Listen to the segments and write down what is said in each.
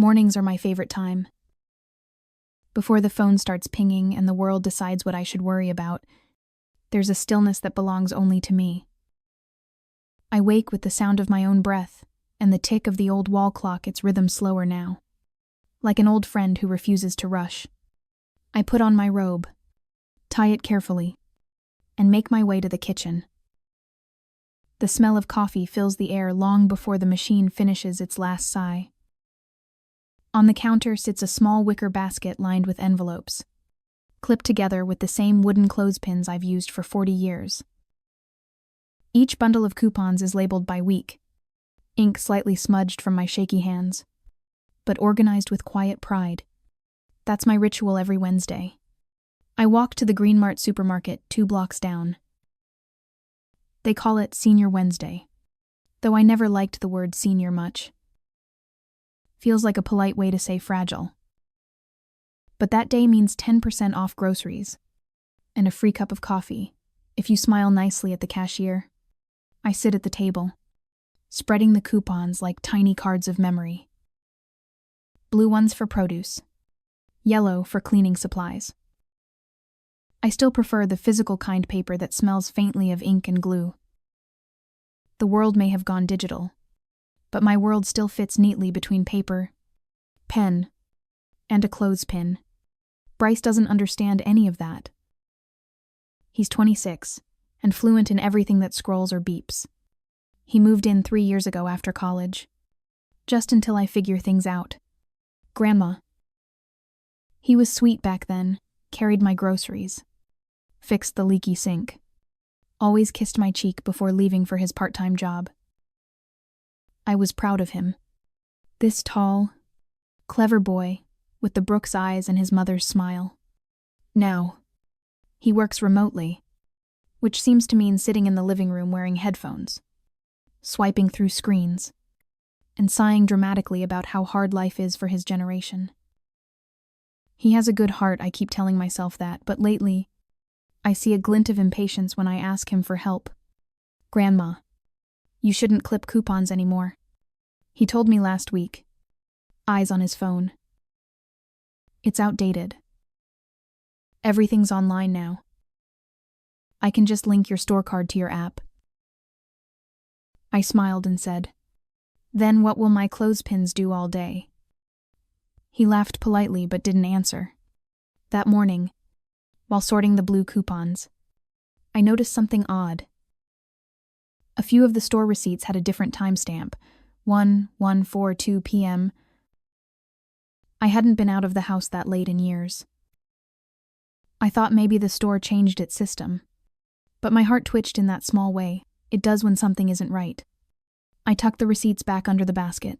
Mornings are my favorite time. Before the phone starts pinging and the world decides what I should worry about, there's a stillness that belongs only to me. I wake with the sound of my own breath and the tick of the old wall clock, its rhythm slower now. Like an old friend who refuses to rush. I put on my robe, tie it carefully, and make my way to the kitchen. The smell of coffee fills the air long before the machine finishes its last sigh. On the counter sits a small wicker basket lined with envelopes, clipped together with the same wooden clothespins I've used for 40 years. Each bundle of coupons is labeled by week, ink slightly smudged from my shaky hands, but organized with quiet pride. That's my ritual every Wednesday. I walk to the Green Mart supermarket 2 blocks down. They call it Senior Wednesday, though I never liked the word senior much. Feels like a polite way to say fragile. But that day means 10% off groceries, and a free cup of coffee, if you smile nicely at the cashier. I sit at the table, spreading the coupons like tiny cards of memory. Blue ones for produce, yellow for cleaning supplies. I still prefer the physical kind paper that smells faintly of ink and glue. The world may have gone digital, but my world still fits neatly between paper, pen, and a clothespin. Bryce doesn't understand any of that. He's 26, and fluent in everything that scrolls or beeps. He moved in 3 years ago after college, just until I figure things out. Grandma. He was sweet back then, carried my groceries, fixed the leaky sink, always kissed my cheek before leaving for his part-time job. I was proud of him. This tall, clever boy, with the Brooks eyes and his mother's smile. Now, he works remotely, which seems to mean sitting in the living room wearing headphones, swiping through screens, and sighing dramatically about how hard life is for his generation. He has a good heart, I keep telling myself that, but lately, I see a glint of impatience when I ask him for help. Grandma, you shouldn't clip coupons anymore. He told me last week. Eyes on his phone. It's outdated. Everything's online now. I can just link your store card to your app. I smiled and said, then what will my clothespins do all day? He laughed politely but didn't answer. That morning, while sorting the blue coupons, I noticed something odd. A few of the store receipts had a different timestamp, 1:42 p.m. I hadn't been out of the house that late in years. I thought maybe the store changed its system, but my heart twitched in that small way it does when something isn't right. I tucked the receipts back under the basket.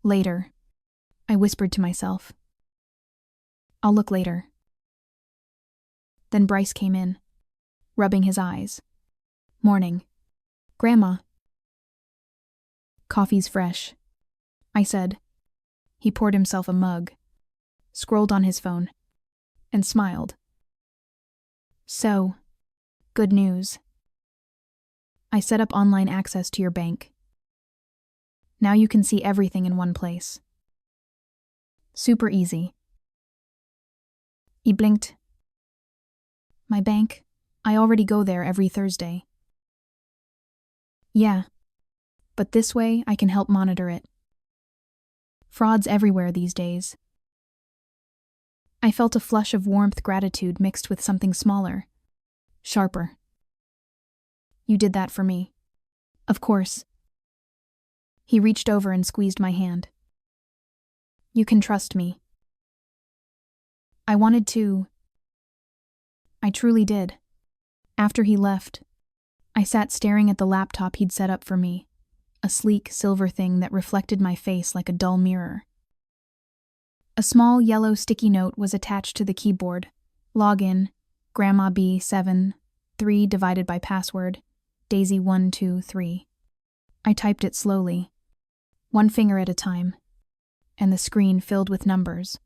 Later, I whispered to myself. I'll look later. Then Bryce came in, rubbing his eyes. Morning. Grandma. Coffee's fresh, I said. He poured himself a mug, scrolled on his phone, and smiled. So, good news. I set up online access to your bank. Now you can see everything in one place. Super easy. He blinked. My bank? I already go there every Thursday. Yeah, but this way I can help monitor it. Fraud's everywhere these days. I felt a flush of warmth gratitude mixed with something smaller, sharper. You did that for me. Of course. He reached over and squeezed my hand. You can trust me. I wanted to. I truly did. After he left, I sat staring at the laptop he'd set up for me, a sleek silver thing that reflected my face like a dull mirror. A small yellow sticky note was attached to the keyboard. Login, Grandma B7, 3 divided by password, Daisy 123. I typed it slowly, one finger at a time, and the screen filled with numbers.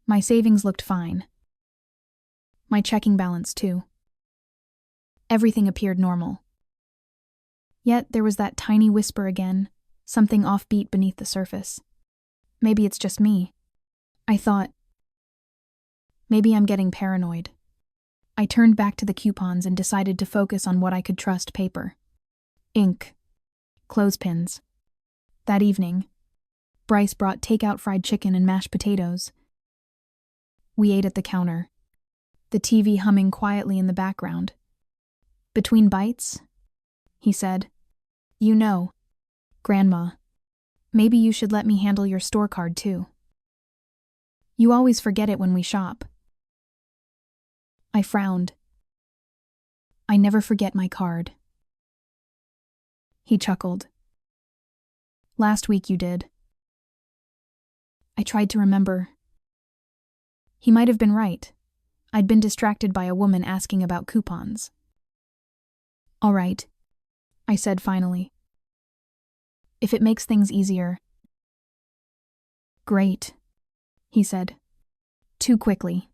My savings looked fine. My checking balance, too. Everything appeared normal. Yet there was that tiny whisper again, something offbeat beneath the surface. Maybe it's just me. I thought, maybe I'm getting paranoid. I turned back to the coupons and decided to focus on what I could trust: paper, ink, clothespins. That evening, Bryce brought takeout fried chicken and mashed potatoes. We ate at the counter, the TV humming quietly in the background. Between bites, he said, "You know, Grandma, maybe you should let me handle your store card too. You always forget it when we shop." I frowned. "I never forget my card." He chuckled. "Last week you did." I tried to remember. He might have been right. I'd been distracted by a woman asking about coupons. "All right," I said finally. "If it makes things easier." "Great," he said. Too quickly.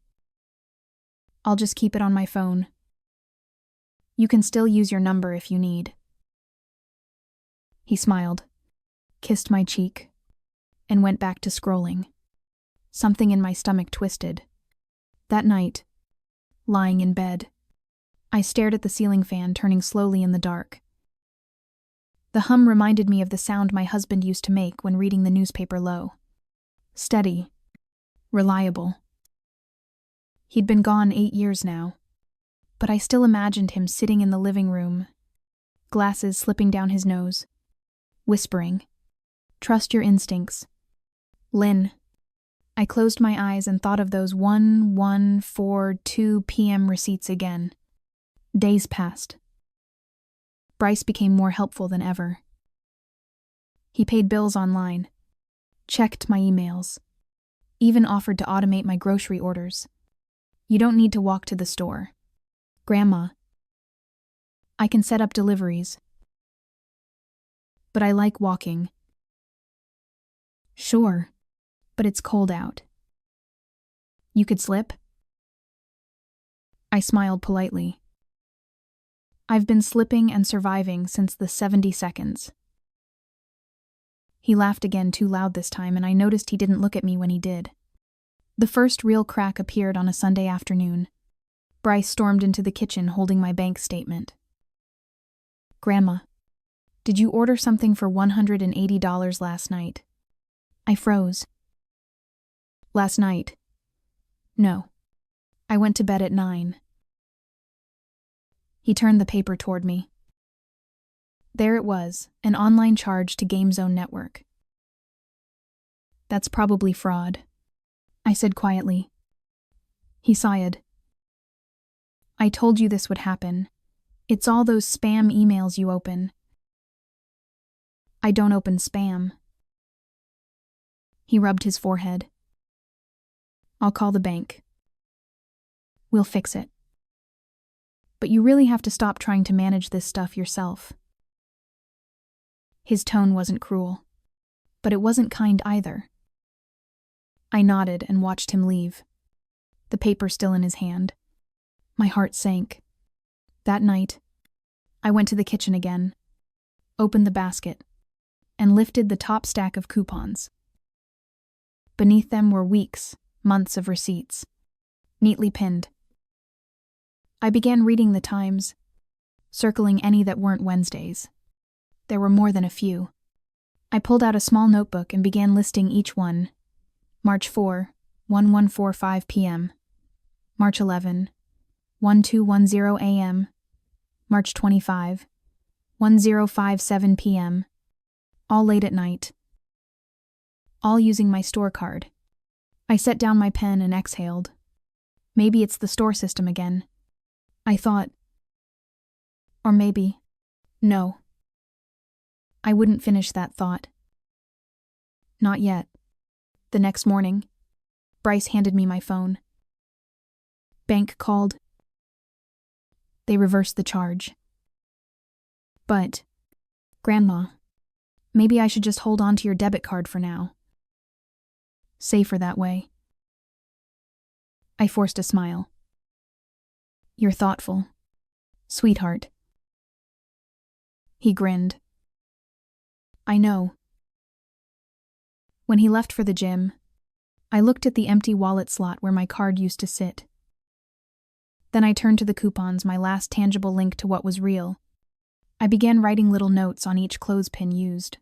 "I'll just keep it on my phone. You can still use your number if you need." He smiled, kissed my cheek, and went back to scrolling. Something in my stomach twisted. That night, lying in bed, I stared at the ceiling fan turning slowly in the dark. The hum reminded me of the sound my husband used to make when reading the newspaper low. Steady, reliable. He'd been gone 8 years now, but I still imagined him sitting in the living room, glasses slipping down his nose, whispering, "Trust your instincts. Lynn." I closed my eyes and thought of those 1:14 p.m. receipts again. Days passed. Bryce became more helpful than ever. He paid bills online, checked my emails, even offered to automate my grocery orders. "You don't need to walk to the store, Grandma. I can set up deliveries." "But I like walking." "Sure, but it's cold out." "You could slip?" I smiled politely. "I've been slipping and surviving since the 70 seconds. He laughed again, too loud this time, and I noticed he didn't look at me when he did. The first real crack appeared on a Sunday afternoon. Bryce stormed into the kitchen holding my bank statement. "Grandma, did you order something for $180 last night?" I froze. "Last night? No. I went to bed at 9. He turned the paper toward me. There it was, an online charge to Game Zone Network. "That's probably fraud," I said quietly. He sighed. "I told you this would happen. It's all those spam emails you open." "I don't open spam." He rubbed his forehead. "I'll call the bank. We'll fix it. But you really have to stop trying to manage this stuff yourself." His tone wasn't cruel, but it wasn't kind either. I nodded and watched him leave, the paper still in his hand. My heart sank. That night, I went to the kitchen again, opened the basket, and lifted the top stack of coupons. Beneath them were weeks, months of receipts, neatly pinned. I began reading the times, circling any that weren't Wednesdays. There were more than a few. I pulled out a small notebook and began listing each one. March 4, 1145 p.m. March 11, 1210 a.m. March 25, 1057 p.m. All late at night. All using my store card. I set down my pen and exhaled. Maybe it's the store system again. I thought. Or maybe. No. I wouldn't finish that thought. Not yet. The next morning, Bryce handed me my phone. Bank called. They reversed the charge. But, Grandma, maybe I should just hold on to your debit card for now. Safer that way. I forced a smile. You're thoughtful, sweetheart. He grinned. I know, When he left for the gym, I looked at the empty wallet slot where my card used to sit. Then I turned to the coupons, my last tangible link to what was real. I began writing little notes on each clothespin used.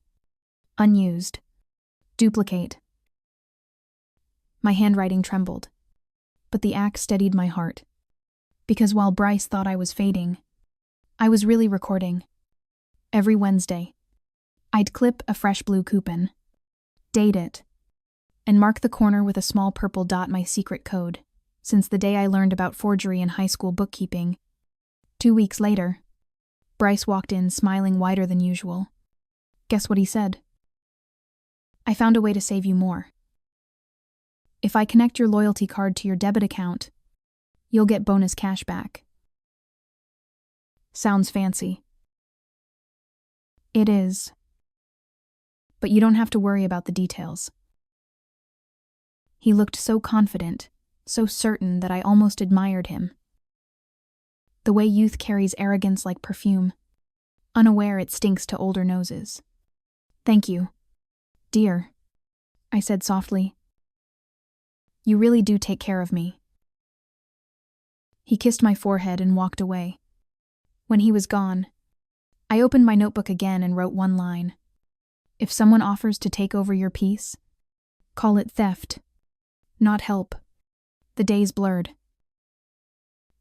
Unused. Duplicate. My handwriting trembled, but the act steadied my heart. Because while Bryce thought I was fading, I was really recording. Every Wednesday, I'd clip a fresh blue coupon, date it, and mark the corner with a small purple dot, my secret code, since the day I learned about forgery in high school bookkeeping. 2 weeks later, Bryce walked in smiling wider than usual. Guess what he said? I found a way to save you more. If I connect your loyalty card to your debit account, you'll get bonus cash back. Sounds fancy. It is. But you don't have to worry about the details. He looked so confident, so certain that I almost admired him. The way youth carries arrogance like perfume, unaware it stinks to older noses. Thank you, dear, I said softly. You really do take care of me. He kissed my forehead and walked away. When he was gone, I opened my notebook again and wrote one line. If someone offers to take over your peace, call it theft, not help. The days blurred.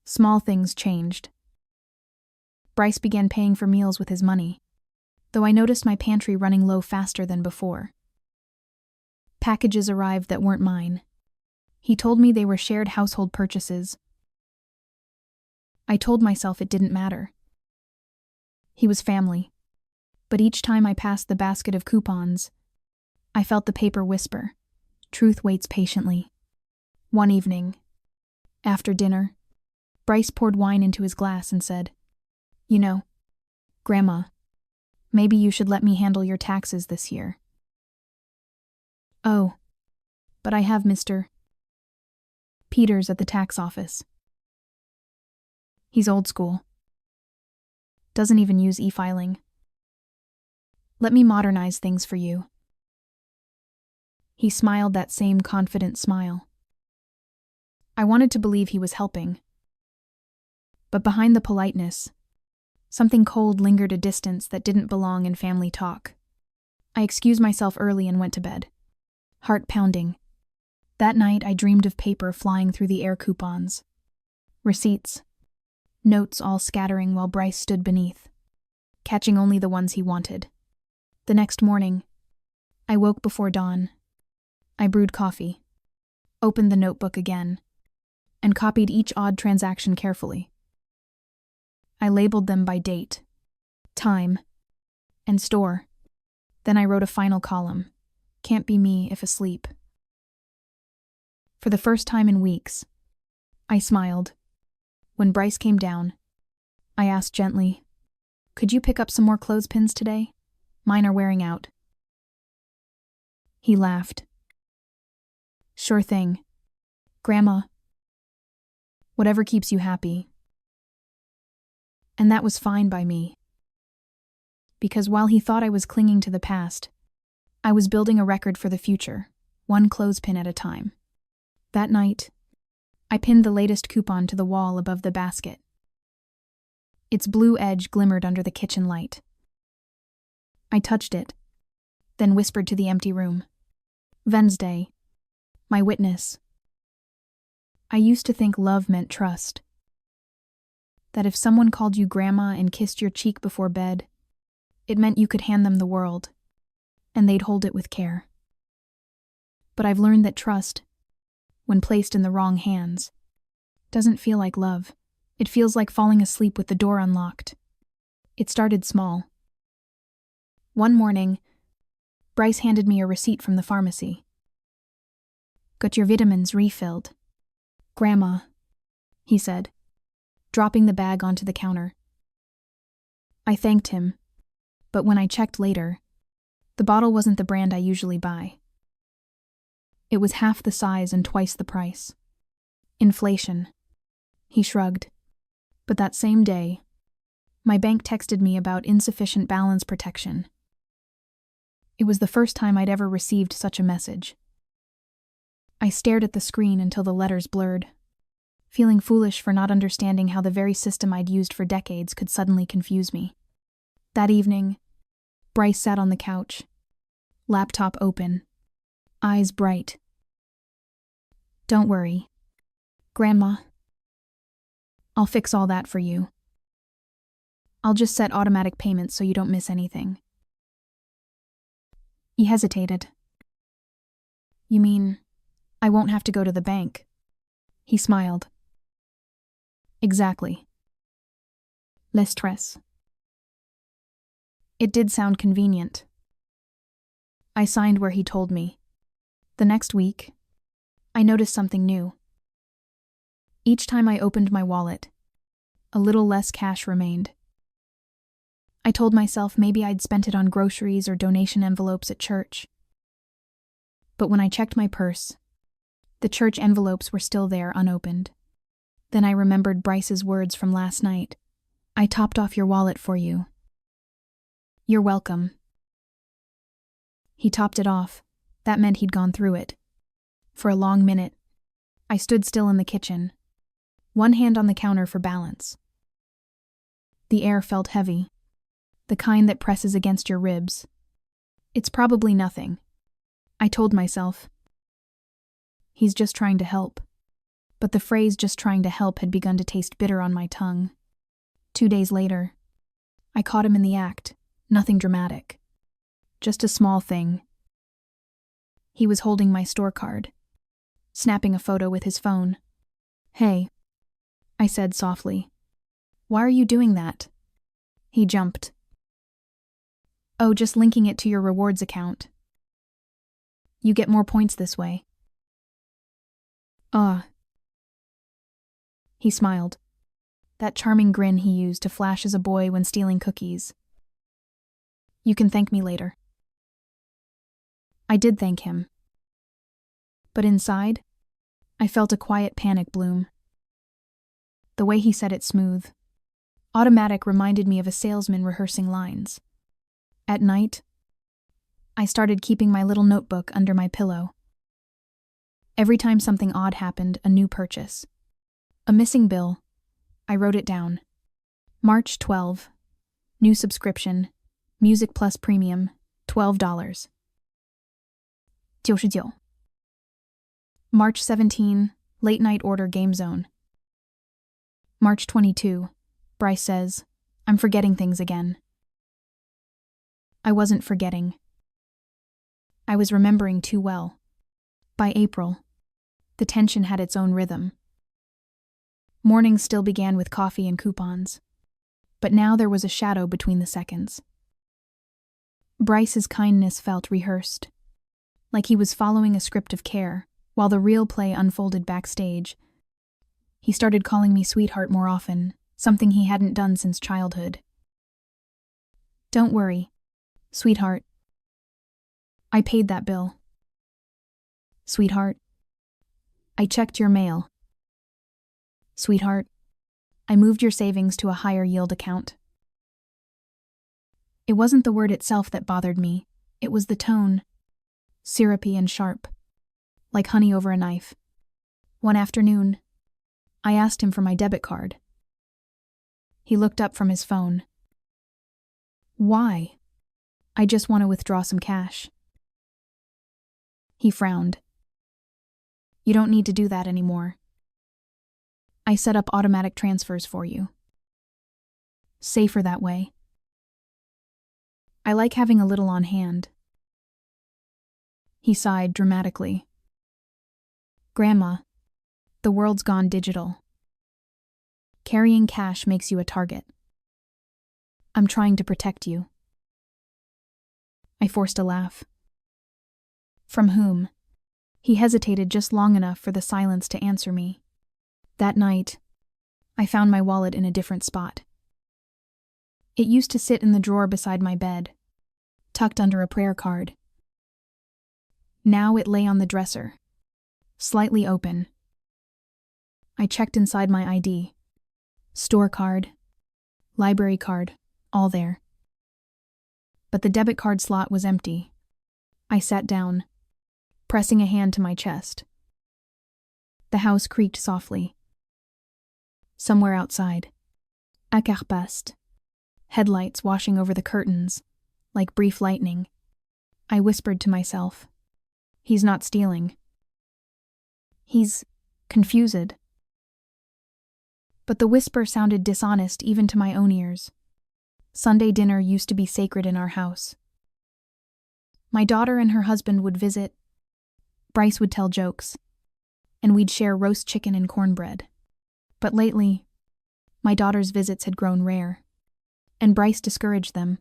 Small things changed. Bryce began paying for meals with his money, though I noticed my pantry running low faster than before. Packages arrived that weren't mine. He told me they were shared household purchases. I told myself it didn't matter. He was family, but each time I passed the basket of coupons, I felt the paper whisper, truth waits patiently. One evening, after dinner, Bryce poured wine into his glass and said, You know, Grandma, maybe you should let me handle your taxes this year. Oh, but I have Mr. Peters at the tax office. He's old school. Doesn't even use e-filing. Let me modernize things for you. He smiled that same confident smile. I wanted to believe he was helping. But behind the politeness, something cold lingered a distance that didn't belong in family talk. I excused myself early and went to bed, heart pounding. That night I dreamed of paper flying through the air, coupons, receipts, notes all scattering while Bryce stood beneath, catching only the ones he wanted. The next morning, I woke before dawn. I brewed coffee, opened the notebook again, and copied each odd transaction carefully. I labeled them by date, time, and store. Then I wrote a final column. Can't be me if asleep. For the first time in weeks, I smiled. When Bryce came down, I asked gently, Could you pick up some more clothespins today? Mine are wearing out. He laughed. Sure thing, Grandma. Whatever keeps you happy. And that was fine by me. Because while he thought I was clinging to the past, I was building a record for the future, one clothespin at a time. That night, I pinned the latest coupon to the wall above the basket. Its blue edge glimmered under the kitchen light. I touched it, then whispered to the empty room. Wednesday, my witness. I used to think love meant trust. That if someone called you Grandma and kissed your cheek before bed, it meant you could hand them the world, and they'd hold it with care. But I've learned that trust, when placed in the wrong hands, doesn't feel like love. It feels like falling asleep with the door unlocked. It started small. One morning, Bryce handed me a receipt from the pharmacy. Got your vitamins refilled, Grandma, he said, dropping the bag onto the counter. I thanked him, but when I checked later, the bottle wasn't the brand I usually buy. It was half the size and twice the price. Inflation. He shrugged. But that same day, my bank texted me about insufficient balance protection. It was the first time I'd ever received such a message. I stared at the screen until the letters blurred, feeling foolish for not understanding how the very system I'd used for decades could suddenly confuse me. That evening, Bryce sat on the couch, laptop open, eyes bright. "Don't worry, Grandma. I'll fix all that for you. I'll just set automatic payments so you don't miss anything." He hesitated. "You mean I won't have to go to the bank?" He smiled. "Exactly. Less stress." It did sound convenient. I signed where he told me. The next week, I noticed something new. Each time I opened my wallet, a little less cash remained. I told myself maybe I'd spent it on groceries or donation envelopes at church. But when I checked my purse, the church envelopes were still there, unopened. Then I remembered Bryce's words from last night. "I topped off your wallet for you. You're welcome." He topped it off. That meant he'd gone through it. For a long minute, I stood still in the kitchen, one hand on the counter for balance. The air felt heavy, the kind that presses against your ribs. It's probably nothing, I told myself. He's just trying to help. But the phrase "just trying to help" had begun to taste bitter on my tongue. 2 days later, I caught him in the act. Nothing dramatic. Just a small thing. He was holding my store card, snapping a photo with his phone. "Hey," I said softly. "Why are you doing that?" He jumped. "Oh, just linking it to your rewards account. You get more points this way." "Ah." He smiled. That charming grin he used to flash as a boy when stealing cookies. "You can thank me later." I did thank him. But inside, I felt a quiet panic bloom. The way he said it smooth, automatic, reminded me of a salesman rehearsing lines. At night, I started keeping my little notebook under my pillow. Every time something odd happened, a new purchase, a missing bill, I wrote it down. March 12, new subscription, Music Plus Premium, $12. 99. March 17, late night order Game Zone. March 22, Bryce says, "I'm forgetting things again." I wasn't forgetting. I was remembering too well. By April, the tension had its own rhythm. Mornings still began with coffee and coupons, but now there was a shadow between the seconds. Bryce's kindness felt rehearsed, like he was following a script of care, while the real play unfolded backstage. He started calling me sweetheart more often, something he hadn't done since childhood. "Don't worry, sweetheart. I paid that bill. Sweetheart. I checked your mail. Sweetheart. I moved your savings to a higher yield account." It wasn't the word itself that bothered me, it was the tone, syrupy and sharp, like honey over a knife. One afternoon, I asked him for my debit card. He looked up from his phone. "Why?" "I just want to withdraw some cash." He frowned. "You don't need to do that anymore. I set up automatic transfers for you. Safer that way. I like having a little on hand." He sighed dramatically. "Grandma, the world's gone digital. Carrying cash makes you a target. I'm trying to protect you." I forced a laugh. "From whom?" He hesitated just long enough for the silence to answer me. That night, I found my wallet in a different spot. It used to sit in the drawer beside my bed, tucked under a prayer card. Now it lay on the dresser, slightly open. I checked inside my ID. Store card, library card, all there. But the debit card slot was empty, I sat down, pressing a hand to my chest. The house creaked softly. Somewhere outside, à Carpast, headlights washing over the curtains, like brief lightning, I whispered to myself, "He's not stealing. He's confused." But the whisper sounded dishonest even to my own ears. Sunday dinner used to be sacred in our house. My daughter and her husband would visit, Bryce would tell jokes, and we'd share roast chicken and cornbread. But lately, my daughter's visits had grown rare, and Bryce discouraged them.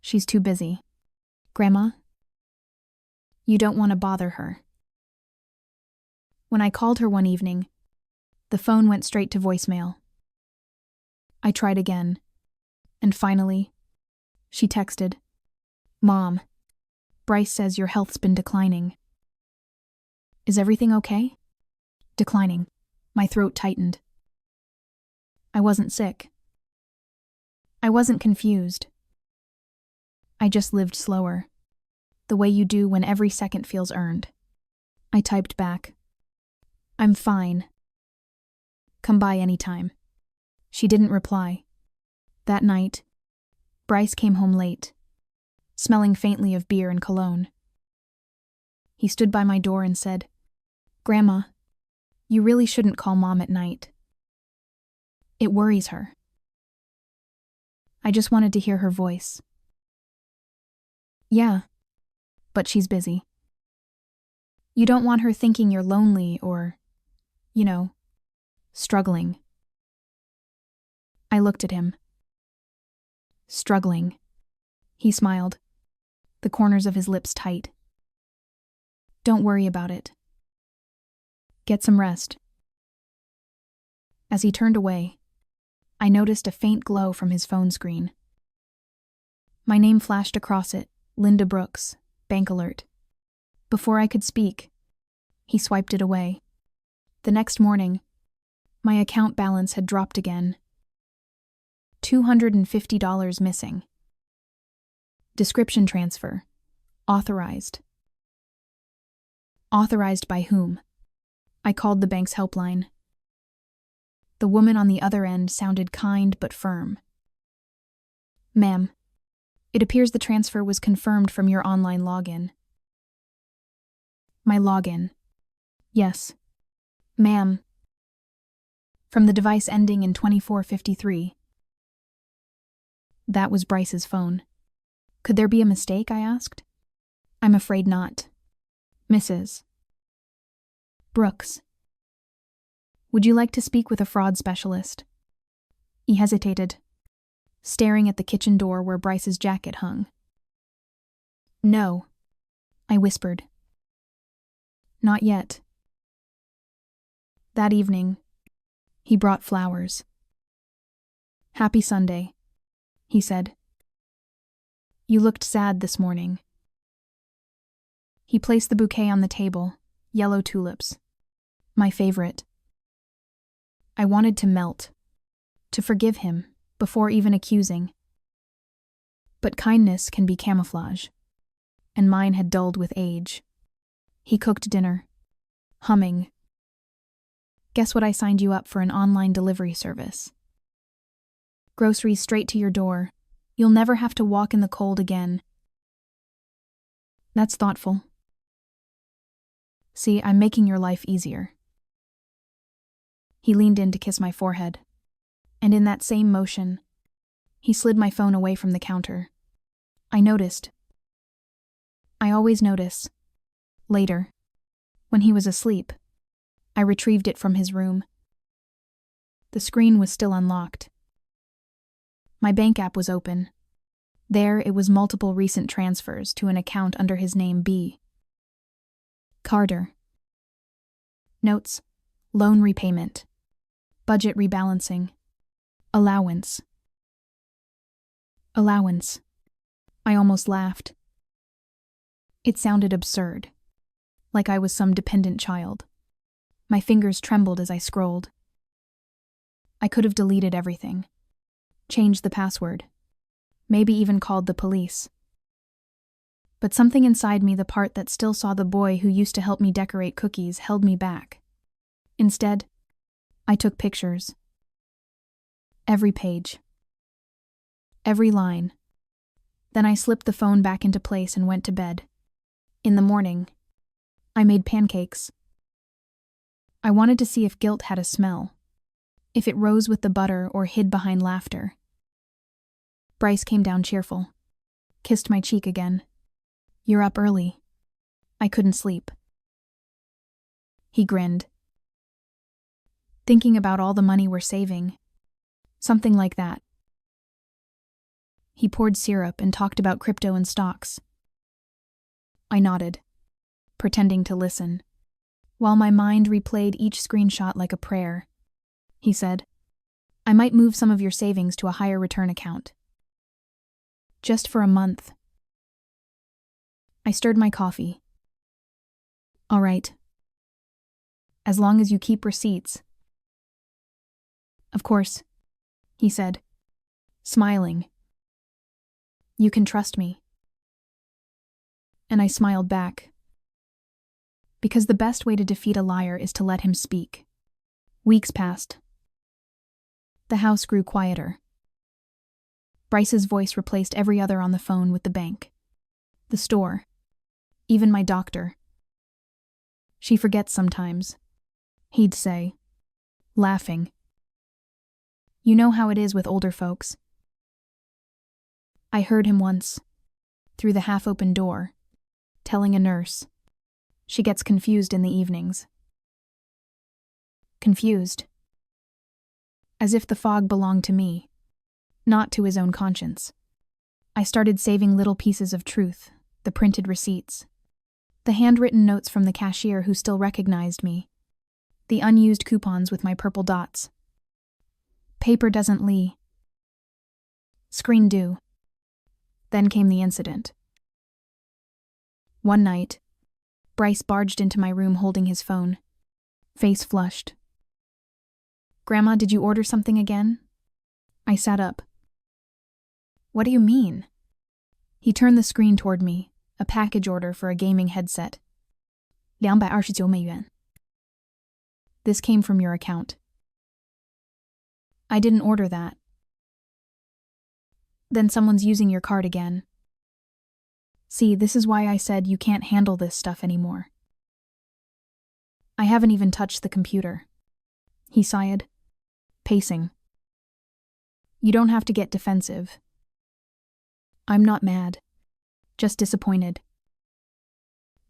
"She's too busy. Grandma, you don't want to bother her." When I called her one evening, the phone went straight to voicemail. I tried again, and finally, she texted, "Mom, Bryce says your health's been declining." "Is everything okay?" "Declining." My throat tightened. I wasn't sick. I wasn't confused. I just lived slower, the way you do when every second feels earned. I typed back, "I'm fine. Come by anytime." She didn't reply. That night, Bryce came home late, smelling faintly of beer and cologne. He stood by my door and said, "Grandma, you really shouldn't call Mom at night. It worries her." I just wanted to hear her voice. "Yeah, but she's busy. You don't want her thinking you're lonely or, struggling." I looked at him. "Struggling." He smiled, the corners of his lips tight. "Don't worry about it. Get some rest." As he turned away, I noticed a faint glow from his phone screen. My name flashed across it, Linda Brooks, bank alert. Before I could speak, he swiped it away. The next morning, my account balance had dropped again. $250 missing. Description transfer. Authorized. Authorized by whom? I called the bank's helpline. The woman on the other end sounded kind but firm. "Ma'am, it appears the transfer was confirmed from your online login." My login. Yes. "Ma'am." From the device ending in 2453. That was Bryce's phone. Could there be a mistake, I asked. "I'm afraid not. Mrs. Brooks. Would you like to speak with a fraud specialist?" He hesitated, staring at the kitchen door where Bryce's jacket hung. "No," I whispered. "Not yet." That evening, he brought flowers. "Happy Sunday," he said. "You looked sad this morning." He placed the bouquet on the table, yellow tulips. My favorite. I wanted to melt, to forgive him before even accusing. But kindness can be camouflage, and mine had dulled with age. He cooked dinner, humming. "Guess what I signed you up for, an online delivery service. Groceries straight to your door. You'll never have to walk in the cold again." That's thoughtful. See, I'm making your life easier. He leaned in to kiss my forehead, and in that same motion, he slid my phone away from the counter. I noticed. I always notice. Later, when he was asleep, I retrieved it from his room. The screen was still unlocked. My bank app was open. There it was multiple recent transfers to an account under his name B. Carter. Notes: loan repayment, budget rebalancing, allowance. Allowance. I almost laughed. It sounded absurd, like I was some dependent child. My fingers trembled as I scrolled. I could have deleted everything, changed the password, maybe even called the police. But something inside me, the part that still saw the boy who used to help me decorate cookies, held me back. Instead, I took pictures. Every page. Every line. Then I slipped the phone back into place and went to bed. In the morning, I made pancakes. I wanted to see if guilt had a smell, if it rose with the butter or hid behind laughter. Bryce came down cheerful, kissed my cheek again. "You're up early." I couldn't sleep. He grinned. "Thinking about all the money we're saving." Something like that. He poured syrup and talked about crypto and stocks. I nodded, pretending to listen, while my mind replayed each screenshot like a prayer. He said, "I might move some of your savings to a higher return account. Just for a month." I stirred my coffee. "All right. As long as you keep receipts." "Of course," he said, smiling. "You can trust me." And I smiled back. Because the best way to defeat a liar is to let him speak. Weeks passed. The house grew quieter. Bryce's voice replaced every other on the phone with the bank, the store, even my doctor. "She forgets sometimes," he'd say, laughing. "You know how it is with older folks." I heard him once, through the half-open door, telling a nurse, "She gets confused in the evenings." Confused. As if the fog belonged to me, not to his own conscience. I started saving little pieces of truth, the printed receipts, the handwritten notes from the cashier who still recognized me, the unused coupons with my purple dots. Paper doesn't lie. Screen do. Then came the incident. One night, Bryce barged into my room holding his phone, face flushed. "Grandma, did you order something again?" I sat up. "What do you mean?" He turned the screen toward me, a package order for a gaming headset. 229美元. This came from your account. I didn't order that. Then someone's using your card again. See, this is why I said you can't handle this stuff anymore. I haven't even touched the computer. He sighed, pacing. You don't have to get defensive. I'm not mad, just disappointed.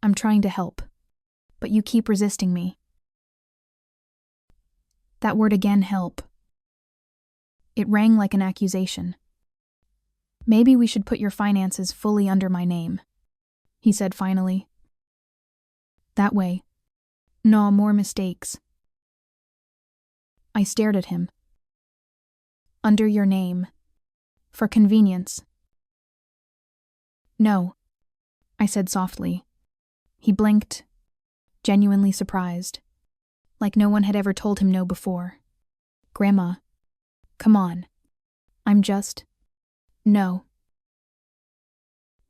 I'm trying to help, but you keep resisting me. That word again, help. It rang like an accusation. Maybe we should put your finances fully under my name, he said finally. That way, no more mistakes. I stared at him. Under your name. For convenience. No, I said softly. He blinked, genuinely surprised, like no one had ever told him no before. Grandma, come on. I'm just... No.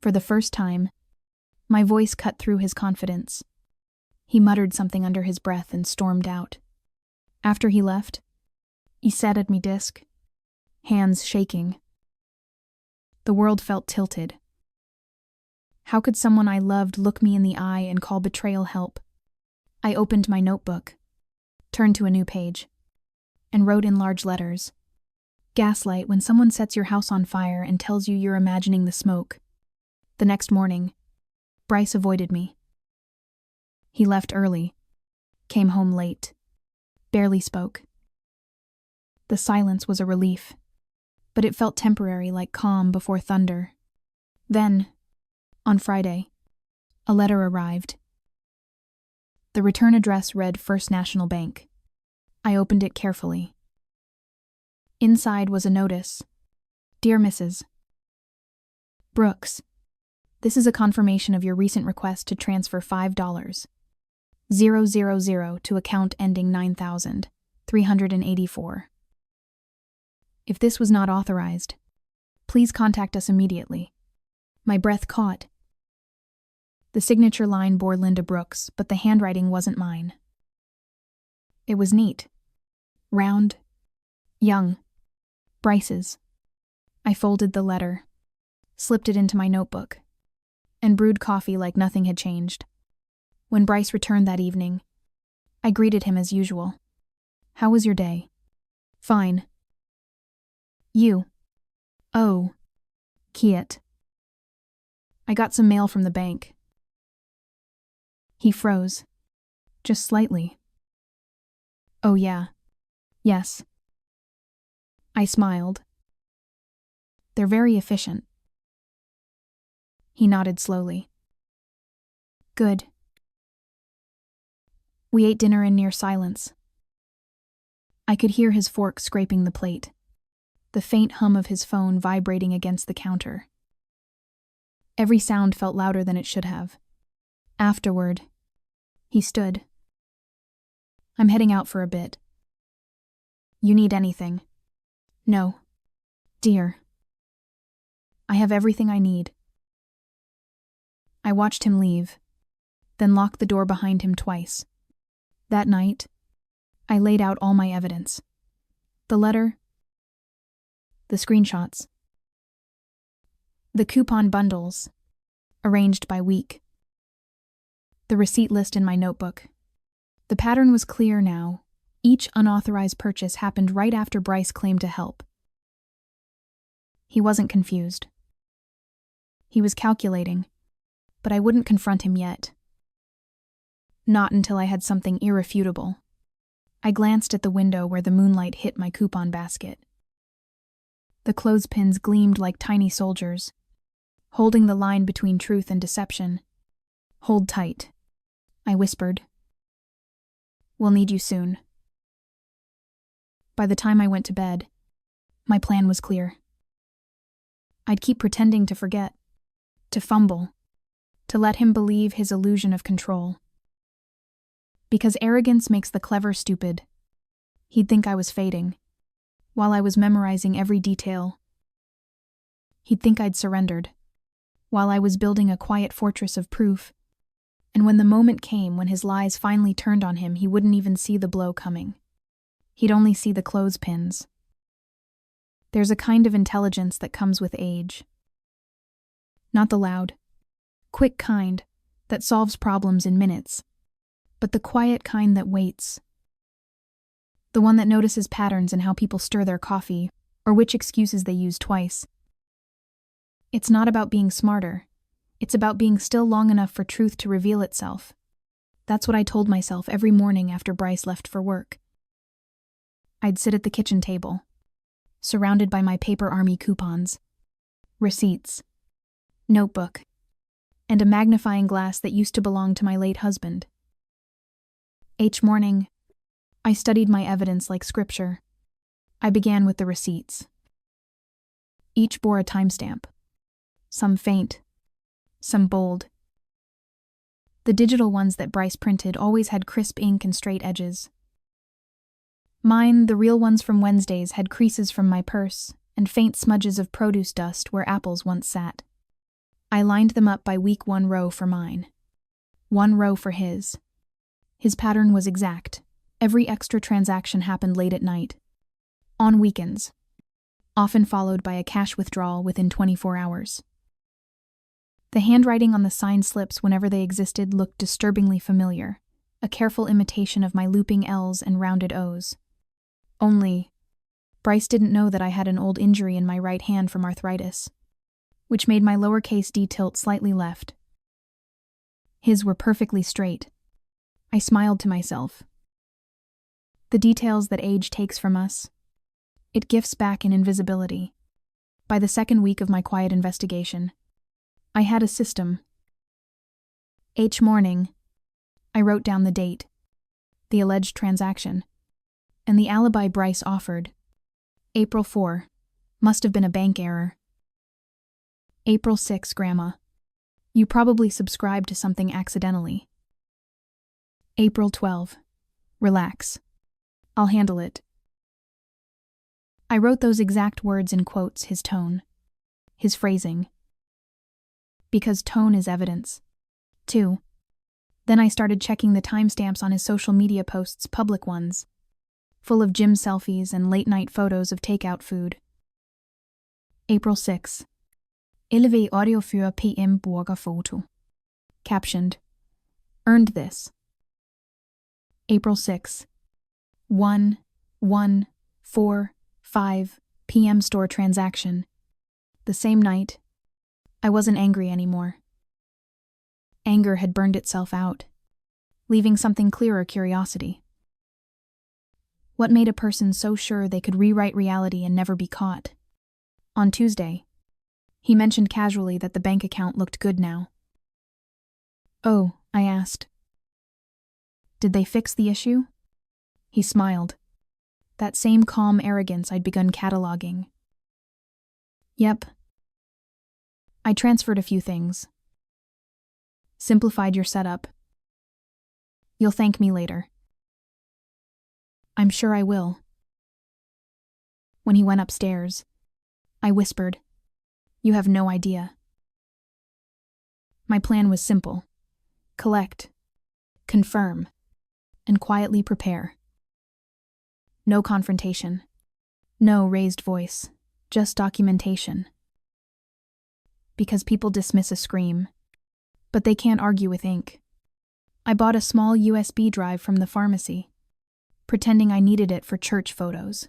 For the first time, my voice cut through his confidence. He muttered something under his breath and stormed out. After he left, he sat at me desk, hands shaking. The world felt tilted. How could someone I loved look me in the eye and call betrayal help? I opened my notebook, turned to a new page, and wrote in large letters, Gaslight when someone sets your house on fire and tells you you're imagining the smoke. The next morning, Bryce avoided me. He left early, came home late, barely spoke. The silence was a relief, but it felt temporary, like calm before thunder. Then, on Friday, a letter arrived. The return address read First National Bank. I opened it carefully. Inside was a notice. Dear Mrs. Brooks, this is a confirmation of your recent request to transfer $5,000 to account ending 9,384. If this was not authorized, please contact us immediately. My breath caught. The signature line bore Linda Brooks, but the handwriting wasn't mine. It was neat. Round. Young. Bryce's. I folded the letter, slipped it into my notebook, and brewed coffee like nothing had changed. When Bryce returned that evening, I greeted him as usual. "How was your day?" "Fine." "You?" "Oh. Kiet. I got some mail from the bank." He froze. Just slightly. "Oh yeah. Yes." I smiled. "They're very efficient." He nodded slowly. "Good." We ate dinner in near silence. I could hear his fork scraping the plate, the faint hum of his phone vibrating against the counter. Every sound felt louder than it should have. Afterward, he stood. "I'm heading out for a bit. You need anything?" "No. Dear. I have everything I need." I watched him leave, then locked the door behind him twice. That night, I laid out all my evidence. The letter, the screenshots, the coupon bundles, arranged by week, the receipt list in my notebook. The pattern was clear now. Each unauthorized purchase happened right after Bryce claimed to help. He wasn't confused. He was calculating, but I wouldn't confront him yet. Not until I had something irrefutable. I glanced at the window where the moonlight hit my coupon basket. The clothespins gleamed like tiny soldiers, holding the line between truth and deception. "Hold tight," I whispered. "We'll need you soon." By the time I went to bed, my plan was clear. I'd keep pretending to forget, to fumble, to let him believe his illusion of control. Because arrogance makes the clever stupid. He'd think I was fading, while I was memorizing every detail. He'd think I'd surrendered, while I was building a quiet fortress of proof. And when the moment came when his lies finally turned on him, he wouldn't even see the blow coming. He'd only see the clothespins. There's a kind of intelligence that comes with age. Not the loud, quick kind that solves problems in minutes, but the quiet kind that waits. The one that notices patterns in how people stir their coffee, or which excuses they use twice. It's not about being smarter. It's about being still long enough for truth to reveal itself. That's what I told myself every morning after Bryce left for work. I'd sit at the kitchen table, surrounded by my paper army coupons, receipts, notebook, and a magnifying glass that used to belong to my late husband. Each morning, I studied my evidence like scripture. I began with the receipts. Each bore a timestamp, some faint, some bold. The digital ones that Bryce printed always had crisp ink and straight edges. Mine, the real ones from Wednesdays, had creases from my purse and faint smudges of produce dust where apples once sat. I lined them up by week 1 row for mine, 1 row for his. His pattern was exact. Every extra transaction happened late at night, on weekends, often followed by a cash withdrawal within 24 hours. The handwriting on the signed slips, whenever they existed, looked disturbingly familiar, a careful imitation of my looping L's and rounded O's. Only, Bryce didn't know that I had an old injury in my right hand from arthritis, which made my lowercase d tilt slightly left. His were perfectly straight. I smiled to myself. The details that age takes from us, it gifts back in invisibility. By the second week of my quiet investigation, I had a system. Each morning, I wrote down the date, the alleged transaction, and the alibi Bryce offered. April 4, must have been a bank error. April 6, Grandma, you probably subscribed to something accidentally. April 12, relax. I'll handle it. I wrote those exact words in quotes, his tone, his phrasing. Because tone is evidence. 2. Then I started checking the timestamps on his social media posts, public ones, full of gym selfies and late-night photos of takeout food. April 6. 11 audio für PM Burgerfoto. Captioned, earned this. April 6. 1:1:45 p.m. store transaction. The same night, I wasn't angry anymore. Anger had burned itself out, leaving something clearer: curiosity. What made a person so sure they could rewrite reality and never be caught? On Tuesday, he mentioned casually that the bank account looked good now. "Oh," I asked. "Did they fix the issue?" He smiled. That same calm arrogance I'd begun cataloging. "Yep. I transferred a few things. Simplified your setup. You'll thank me later." "I'm sure I will." When he went upstairs, I whispered, "You have no idea." My plan was simple: collect, confirm, and quietly prepare. No confrontation, no raised voice, just documentation. Because people dismiss a scream, but they can't argue with ink. I bought a small USB drive from the pharmacy, pretending I needed it for church photos.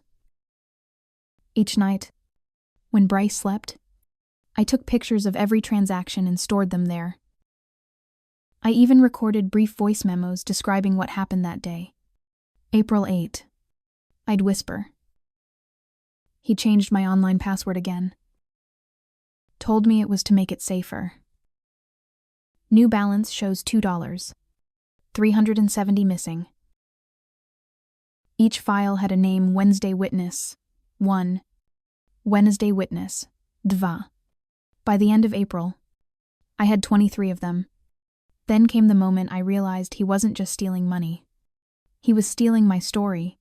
Each night, when Bryce slept, I took pictures of every transaction and stored them there. I even recorded brief voice memos describing what happened that day. April 8. I'd whisper. He changed my online password again. Told me it was to make it safer. New balance shows $2. 370 missing. Each file had a name: Wednesday Witness 1, Wednesday Witness 2. By the end of April, I had 23 of them. Then came the moment I realized he wasn't just stealing money. He was stealing my story.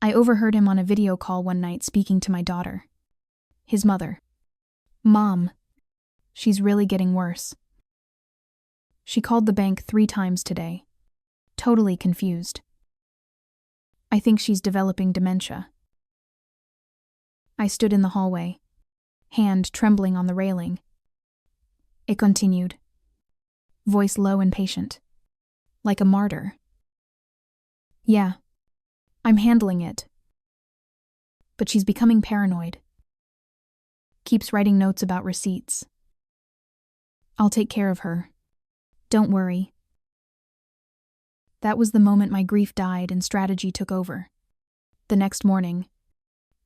I overheard him on a video call one night speaking to my daughter. His mother. "Mom, she's really getting worse. She called the bank 3 times today. Totally confused. I think she's developing dementia." I stood in the hallway, hand trembling on the railing. It continued, voice low and patient, like a martyr. "Yeah, I'm handling it. But she's becoming paranoid. Keeps writing notes about receipts. I'll take care of her. Don't worry." That was the moment my grief died and strategy took over. The next morning,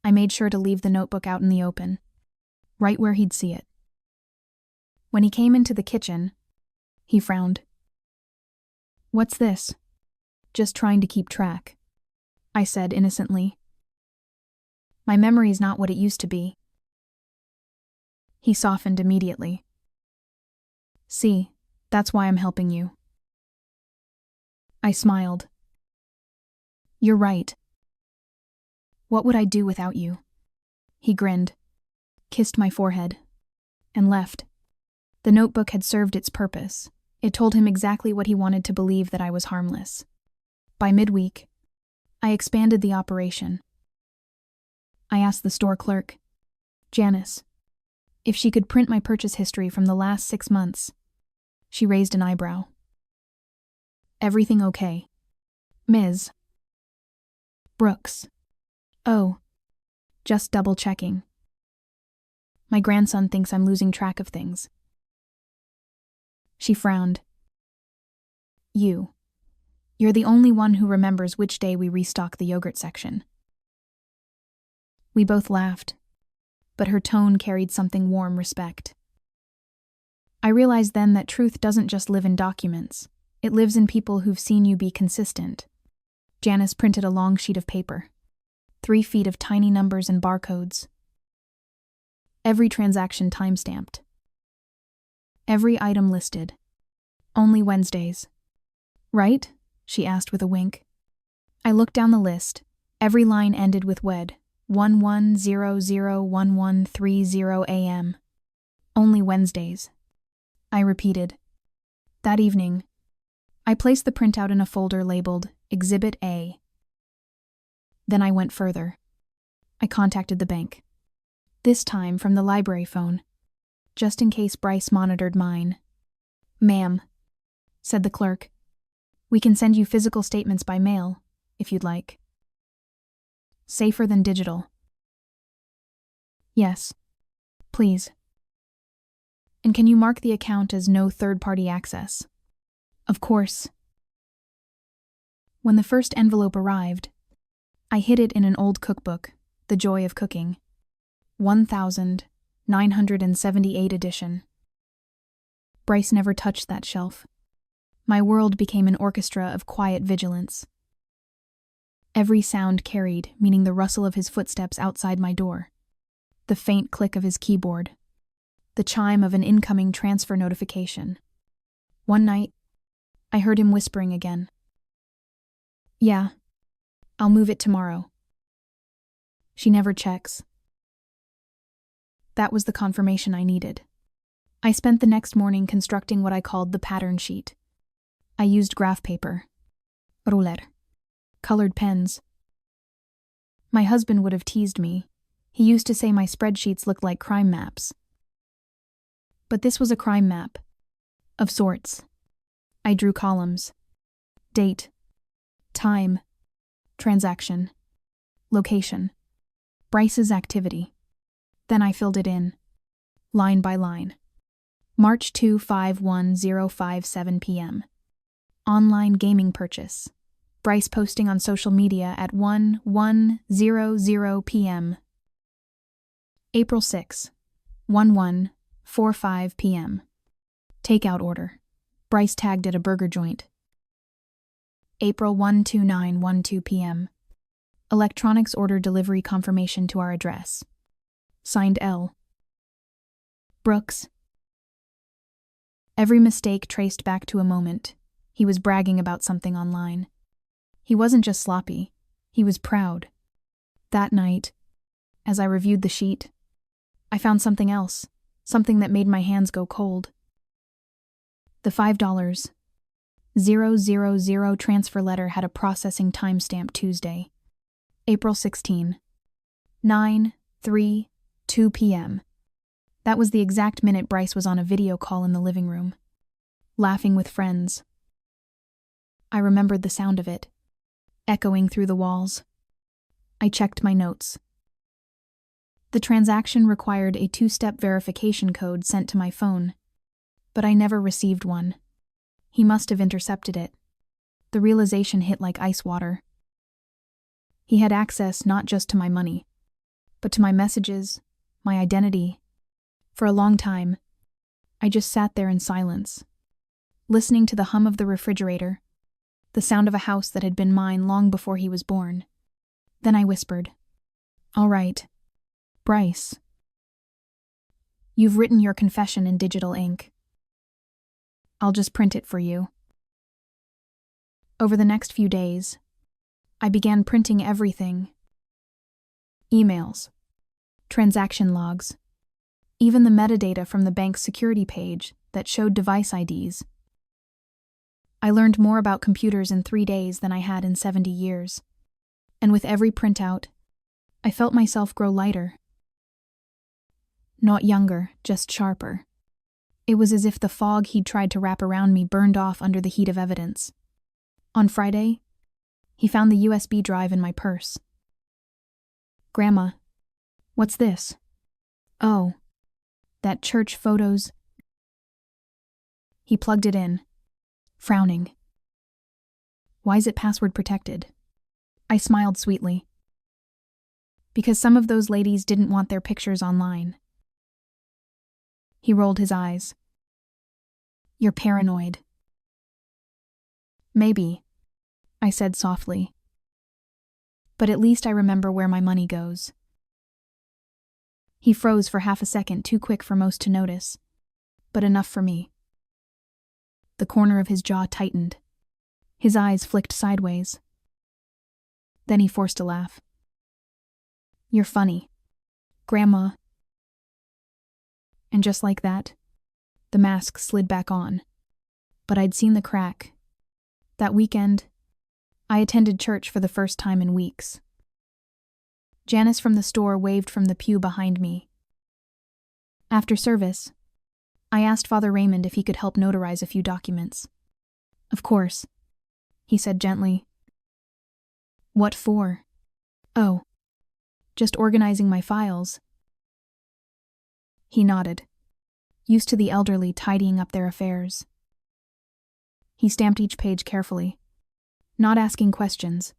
I made sure to leave the notebook out in the open, right where he'd see it. When he came into the kitchen, he frowned. "What's this?" "Just trying to keep track," I said innocently. "My memory's not what it used to be." He softened immediately. "See, that's why I'm helping you." I smiled. "You're right. What would I do without you?" He grinned, kissed my forehead, and left. The notebook had served its purpose. It told him exactly what he wanted to believe, that I was harmless. By midweek, I expanded the operation. I asked the store clerk, Janice, if she could print my purchase history from the last 6 months. She raised an eyebrow. "Everything okay, Ms. Brooks?" "Oh, just double-checking. My grandson thinks I'm losing track of things." She frowned. You're the only one who remembers which day we restock the yogurt section." We both laughed, but her tone carried something warm respect. I realized then that truth doesn't just live in documents. It lives in people who've seen you be consistent. Janice printed a long sheet of paper, 3 feet of tiny numbers and barcodes. Every transaction timestamped. Every item listed. Only Wednesdays. "Right?" she asked with a wink. I looked down the list. Every line ended with WED, 11001130 AM. Only Wednesdays. I repeated, That evening, I placed the printout in a folder labeled Exhibit A. Then I went further. I contacted the bank. This time from the library phone, just in case Bryce monitored mine. "Ma'am," said the clerk, "we can send you physical statements by mail, if you'd like. Safer than digital." "Yes, please. And can you mark the account as no third-party access?" "Of course." When the first envelope arrived, I hid it in an old cookbook, The Joy of Cooking, 1978 edition. Bryce never touched that shelf. My world became an orchestra of quiet vigilance. Every sound carried, meaning the rustle of his footsteps outside my door, the faint click of his keyboard, the chime of an incoming transfer notification. One night, I heard him whispering again. "Yeah, I'll move it tomorrow. She never checks." That was the confirmation I needed. I spent the next morning constructing what I called the pattern sheet. I used graph paper, ruler, colored pens. My husband would have teased me. He used to say my spreadsheets looked like crime maps. But this was a crime map, of sorts. I drew columns: date, time, transaction, location, Bryce's activity. Then I filled it in, line by line. March 2/5/1057 p.m. Online gaming purchase. Bryce posting on social media at 1:1:00 p.m. April 6, 11:45 p.m. Takeout order. Bryce tagged at a burger joint. April 1/29/12 p.m. Electronics order delivery confirmation to our address. Signed L. Brooks. Every mistake traced back to a moment. He was bragging about something online. He wasn't just sloppy, he was proud. That night, as I reviewed the sheet, I found something else, something that made my hands go cold. The $5,000 transfer letter had a processing timestamp Tuesday, April 16, 9:32 p.m. That was the exact minute Bryce was on a video call in the living room, laughing with friends. I remembered the sound of it, echoing through the walls. I checked my notes. The transaction required a 2-step verification code sent to my phone, but I never received one. He must have intercepted it. The realization hit like ice water. He had access not just to my money, but to my messages, my identity. For a long time, I just sat there in silence, listening to the hum of the refrigerator, the sound of a house that had been mine long before he was born. Then I whispered, "All right, Bryce. You've written your confession in digital ink. I'll just print it for you." Over the next few days, I began printing everything. Emails, transaction logs, even the metadata from the bank's security page that showed device IDs. I learned more about computers in 3 days than I had in 70 years. And with every printout, I felt myself grow lighter. Not younger, just sharper. It was as if the fog he'd tried to wrap around me burned off under the heat of evidence. On Friday, he found the USB drive in my purse. "Grandma, what's this?" "Oh, that church photos." He plugged it in, frowning. "Why is it password protected?" I smiled sweetly. "Because some of those ladies didn't want their pictures online." He rolled his eyes. "You're paranoid." "Maybe," I said softly. "But at least I remember where my money goes." He froze for half a second, too quick for most to notice, but enough for me. The corner of his jaw tightened. His eyes flicked sideways. Then he forced a laugh. "You're funny, Grandma." And just like that, the mask slid back on. but I'd seen the crack. That weekend, I attended church for the first time in weeks. Janice from the store waved from the pew behind me. After service, I asked Father Raymond if he could help notarize a few documents. Of course, he said gently. What for? Oh, just organizing my files. He nodded, used to the elderly tidying up their affairs. He stamped each page carefully, not asking questions.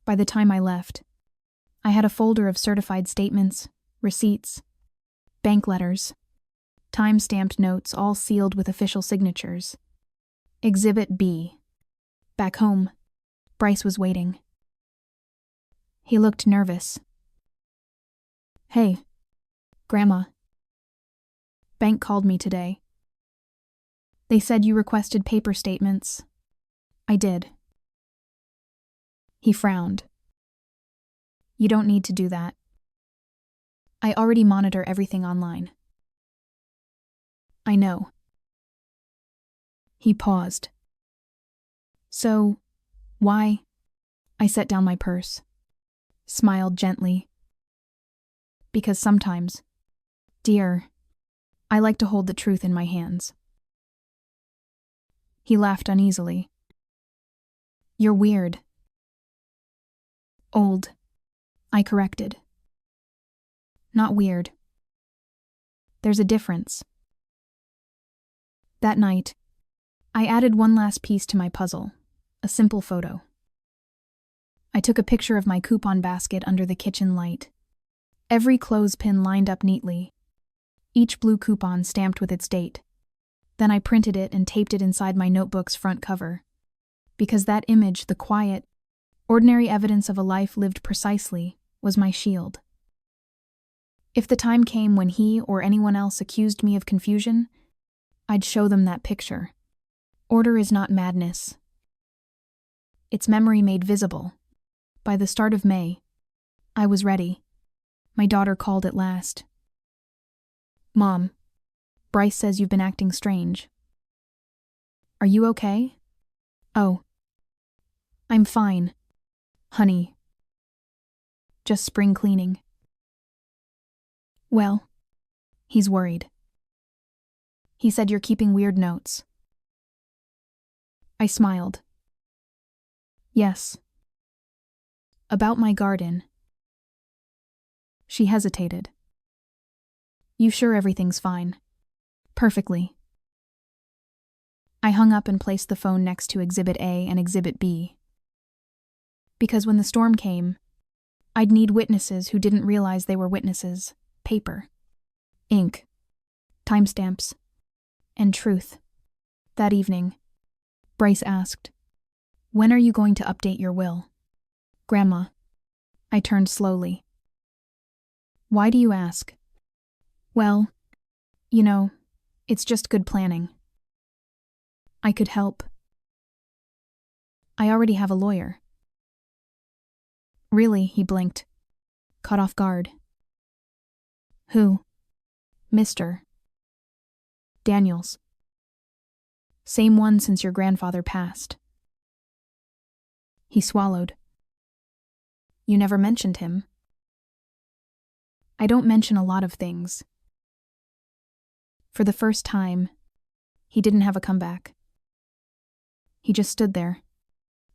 By the time I left, I had a folder of certified statements, receipts, bank letters, time-stamped notes, all sealed with official signatures. Exhibit B. Back home, Bryce was waiting. He looked nervous. Hey, Grandma. Bank called me today. They said you requested paper statements. I did. He frowned. You don't need to do that. I already monitor everything online. I know. He paused. So, why? I set down my purse, smiled gently. Because sometimes, dear, I like to hold the truth in my hands. He laughed uneasily. You're weird. Old, I corrected. Not weird. There's a difference. That night, I added one last piece to my puzzle, a simple photo. I took a picture of my coupon basket under the kitchen light. Every clothespin lined up neatly, each blue coupon stamped with its date. Then I printed it and taped it inside my notebook's front cover, because that image, the quiet, ordinary evidence of a life lived precisely, was my shield. If the time came when he or anyone else accused me of confusion, I'd show them that picture. Order is not madness. It's memory made visible. By the start of May, I was ready. My daughter called at last. Mom, Bryce says you've been acting strange. Are you okay? Oh. I'm fine, honey. Just spring cleaning. Well, he's worried. He said you're keeping weird notes. I smiled. Yes. About my garden. She hesitated. You sure everything's fine? Perfectly. I hung up and placed the phone next to Exhibit A and Exhibit B. Because when the storm came, I'd need witnesses who didn't realize they were witnesses. Paper, ink, timestamps, and truth. That evening, Bryce asked, "When are you going to update your will?" Grandma. I turned slowly. Why do you ask? Well, you know, it's just good planning. I could help. I already have a lawyer. Really, he blinked, caught off guard. Who? Mr. Daniels. Same one since your grandfather passed. He swallowed. You never mentioned him. I don't mention a lot of things. For the first time, he didn't have a comeback. He just stood there,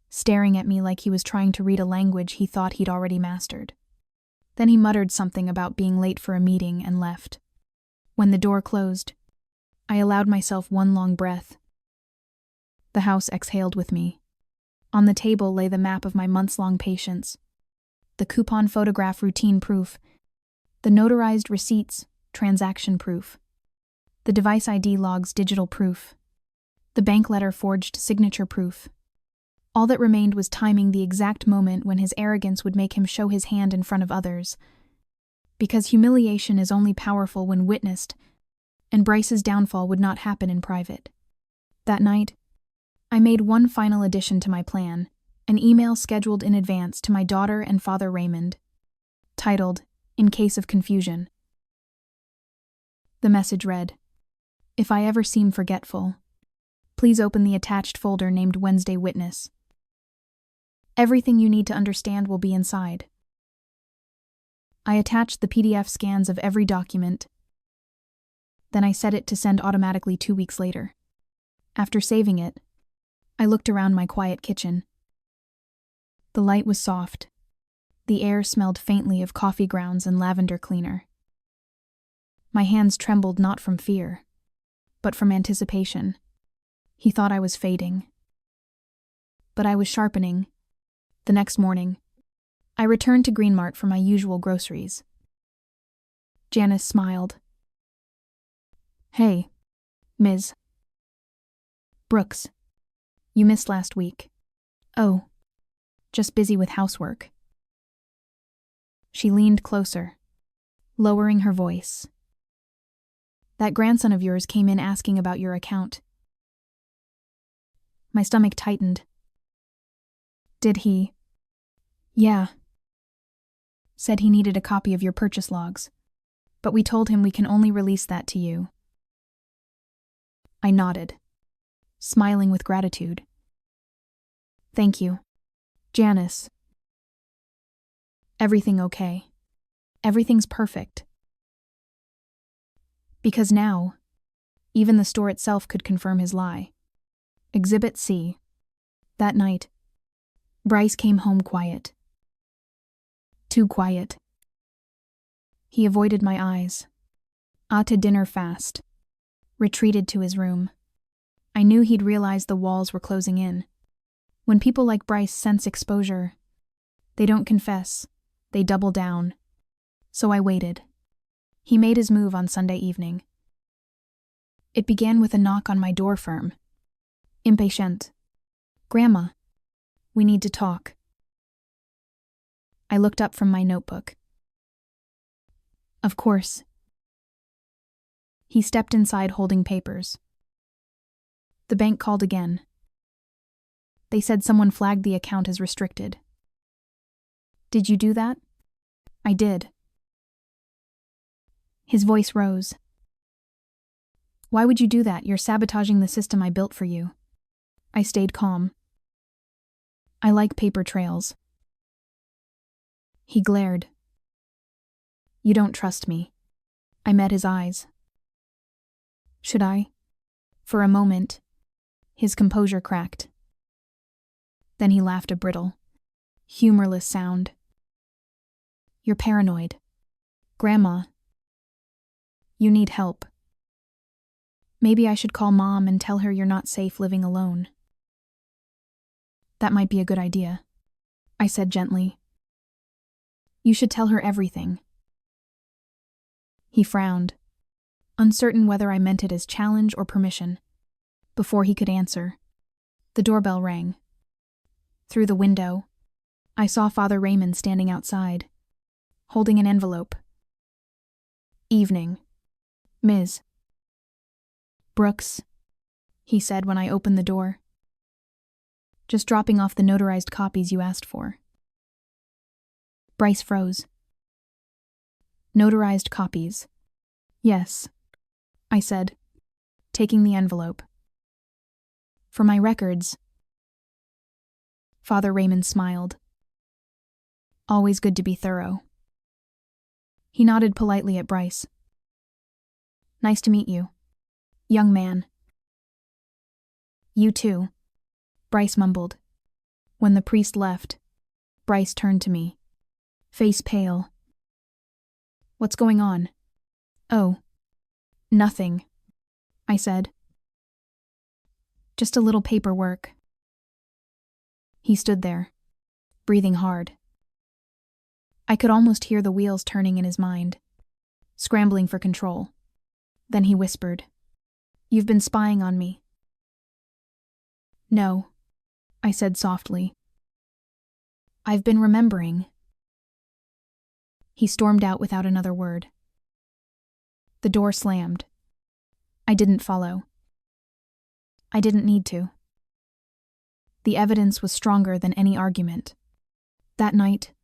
staring at me like he was trying to read a language he thought he'd already mastered. Then he muttered something about being late for a meeting and left. When the door closed, I allowed myself one long breath. The house exhaled with me. On the table lay the map of my months-long patience, the coupon photograph routine proof, the notarized receipts transaction proof, the device ID logs digital proof, the bank letter forged signature proof. All that remained was timing the exact moment when his arrogance would make him show his hand in front of others. Because humiliation is only powerful when witnessed, and Bryce's downfall would not happen in private. That night, I made one final addition to my plan, an email scheduled in advance to my daughter and Father Raymond, titled, "In Case of Confusion." The message read, "If I ever seem forgetful, Please open the attached folder named Wednesday Witness. Everything you need to understand will be inside. I attached the PDF scans of every document. Then I set it to send automatically 2 weeks later. After saving it, I looked around my quiet kitchen. The light was soft. The air smelled faintly of coffee grounds and lavender cleaner. My hands trembled not from fear, but from anticipation. He thought I was fading. But I was sharpening. The next morning, I returned to Greenmart for my usual groceries. Janice smiled. "Hey, Ms. Brooks. You missed last week." "Oh, just busy with housework." She leaned closer, lowering her voice. "That grandson of yours came in asking about your account." My stomach tightened. "Did he?" "Yeah. Said he needed a copy of your purchase logs, but we told him we can only release that to you." I nodded, smiling with gratitude. "Thank you, Janice." "Everything okay? Everything's perfect." Because now, even the store itself could confirm his lie. Exhibit C. That night, Bryce came home quiet. Too quiet. He avoided my eyes, ate dinner fast, retreated to his room. I knew he'd realized the walls were closing in. When people like Bryce sense exposure, they don't confess, they double down. So I waited. He made his move on Sunday evening. It began with a knock on my door firm. Impatient. "Grandma, we need to talk." I looked up from my notebook. "Of course." He stepped inside holding papers. The bank called again. They said someone flagged the account as restricted. "Did you do that?" "I did." His voice rose. "Why would you do that? You're sabotaging the system I built for you." I stayed calm. "I like paper trails." He glared. "You don't trust me." I met his eyes. Should I? For a moment, his composure cracked. Then he laughed a brittle, humorless sound. "You're paranoid. Grandma. You need help. Maybe I should call Mom and tell her you're not safe living alone." "That might be a good idea," I said gently. "You should tell her everything." He frowned, uncertain whether I meant it as challenge or permission. Before he could answer, the doorbell rang. Through the window, I saw Father Raymond standing outside, holding an envelope. "Evening, Ms. Brooks," he said when I opened the door. "Just dropping off the notarized copies you asked for." Bryce froze. "Notarized copies." "Yes," I said, taking the envelope. "For my records." Father Raymond smiled. "Always good to be thorough." He nodded politely at Bryce. "Nice to meet you, young man." "You too," Bryce mumbled. When the priest left, Bryce turned to me, face pale. "What's going on?" "Oh, nothing," I said. "Just a little paperwork." He stood there, breathing hard. I could almost hear the wheels turning in his mind, scrambling for control. Then he whispered, "You've been spying on me." "No," I said softly. "I've been remembering." He stormed out without another word. The door slammed. I didn't follow. I didn't need to. The evidence was stronger than any argument. That night,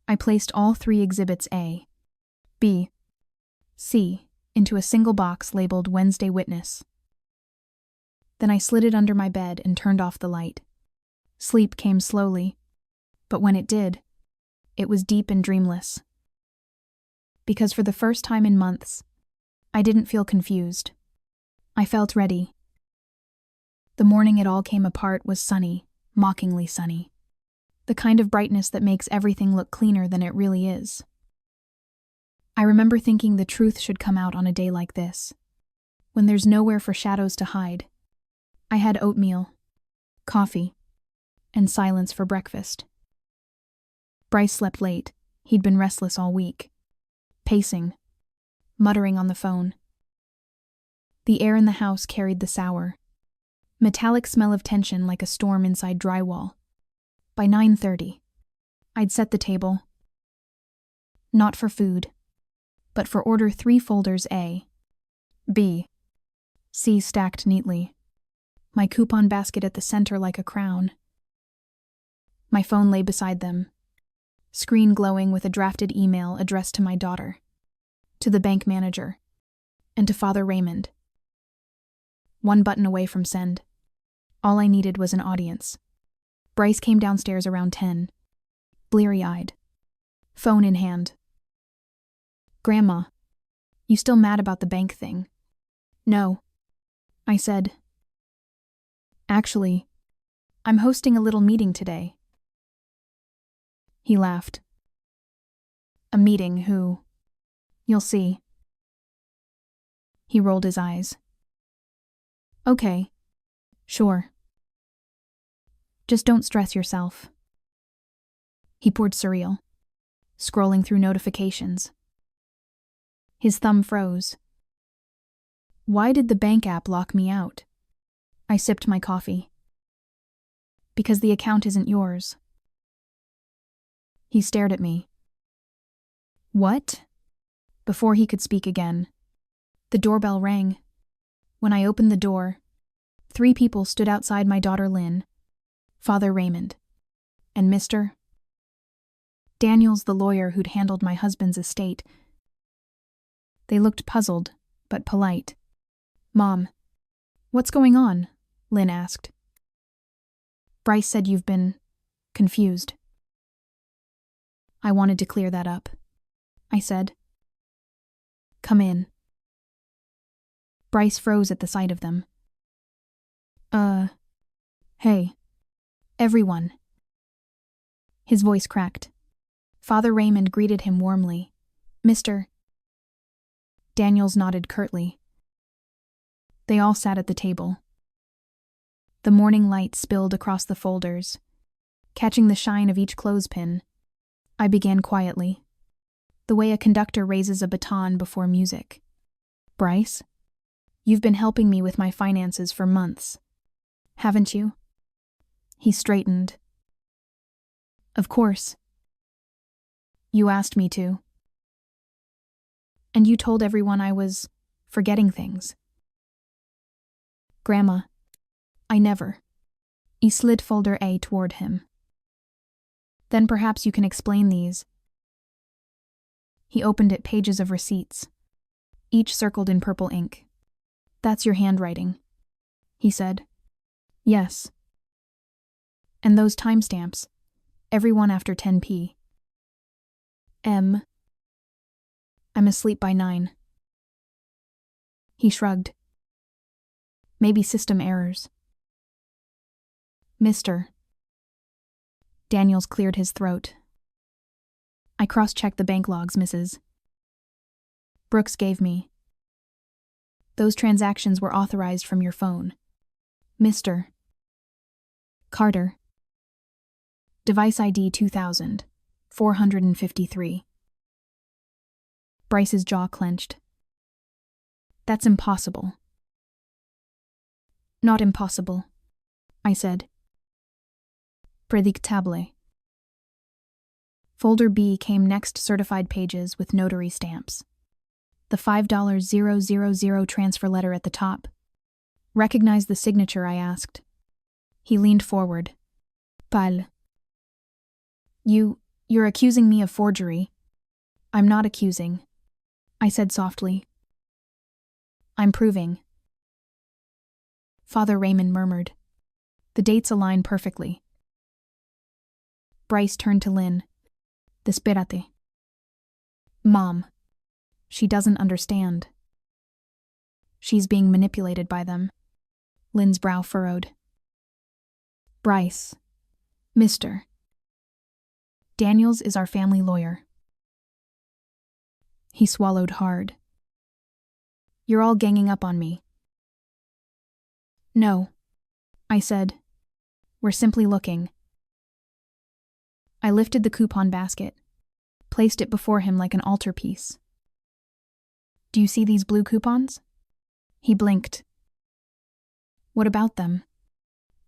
I placed all 3 exhibits A, B, C into a single box labeled Wednesday Witness. Then I slid it under my bed and turned off the light. Sleep came slowly, but when it did, it was deep and dreamless. Because for the first time in months, I didn't feel confused. I felt ready. The morning it all came apart was sunny, mockingly sunny. The kind of brightness that makes everything look cleaner than it really is. I remember thinking the truth should come out on a day like this, when there's nowhere for shadows to hide. I had oatmeal, coffee, and silence for breakfast. Bryce slept late. He'd been restless all week, pacing, muttering on the phone. The air in the house carried the sour, metallic smell of tension like a storm inside drywall. By 9:30, I'd set the table. Not for food, but for order 3 folders A, B, C stacked neatly. My coupon basket at the center like a crown. My phone lay beside them, screen glowing with a drafted email addressed to my daughter, to the bank manager, and to Father Raymond. One button away from send. All I needed was an audience. Bryce came downstairs around 10, bleary-eyed, phone in hand. "Grandma, you still mad about the bank thing?" "No," I said. "Actually, I'm hosting a little meeting today." He laughed. "A meeting who? You'll see." He rolled his eyes. "Okay, sure. Just don't stress yourself." He poured cereal, scrolling through notifications. His thumb froze. "Why did the bank app lock me out?" I sipped my coffee. "Because the account isn't yours." He stared at me. "What?" Before he could speak again, the doorbell rang. When I opened the door, 3 people stood outside my daughter Lynn, Father Raymond, and Mr. Daniels, the lawyer who'd handled my husband's estate. They looked puzzled, but polite. "Mom, what's going on?" Lynn asked. "Bryce said you've been confused." "I wanted to clear that up," I said. "Come in." Bryce froze at the sight of them. Hey, everyone." His voice cracked. Father Raymond greeted him warmly. "Mr. Daniels nodded curtly. They all sat at the table. The morning light spilled across the folders. Catching the shine of each clothespin, I began quietly, the way a conductor raises a baton before music. "Bryce, you've been helping me with my finances for months, haven't you?" He straightened. "Of course. You asked me to. And you told everyone I was forgetting things." "Grandma, I never." He slid folder A toward him. "Then perhaps you can explain these." He opened it, pages of receipts, each circled in purple ink. "That's your handwriting," he said. "Yes. And those timestamps, every one after 10 p. I'm asleep by 9. He shrugged. "Maybe system errors." "Mr. Daniels cleared his throat. "I cross-checked the bank logs, Mrs. Brooks gave me. Those transactions were authorized from your phone. Mr. Carter. Device ID 2453. Bryce's jaw clenched. "That's impossible." "Not impossible," I said. "Predictable." Folder B came next, certified pages with notary stamps. The $5,000 transfer letter at the top. "Recognize the signature?" I asked. He leaned forward. "Pal. You're accusing me of forgery." "I'm not accusing," I said softly. "I'm proving." Father Raymond murmured. The dates align perfectly. Bryce turned to Lynn. Despérate. Mom. She doesn't understand. She's being manipulated by them. Lynn's brow furrowed. Bryce. Mr. Daniels is our family lawyer. He swallowed hard. You're all ganging up on me. No, I said. We're simply looking. I lifted the coupon basket, placed it before him like an altarpiece. Do you see these blue coupons? He blinked. What about them?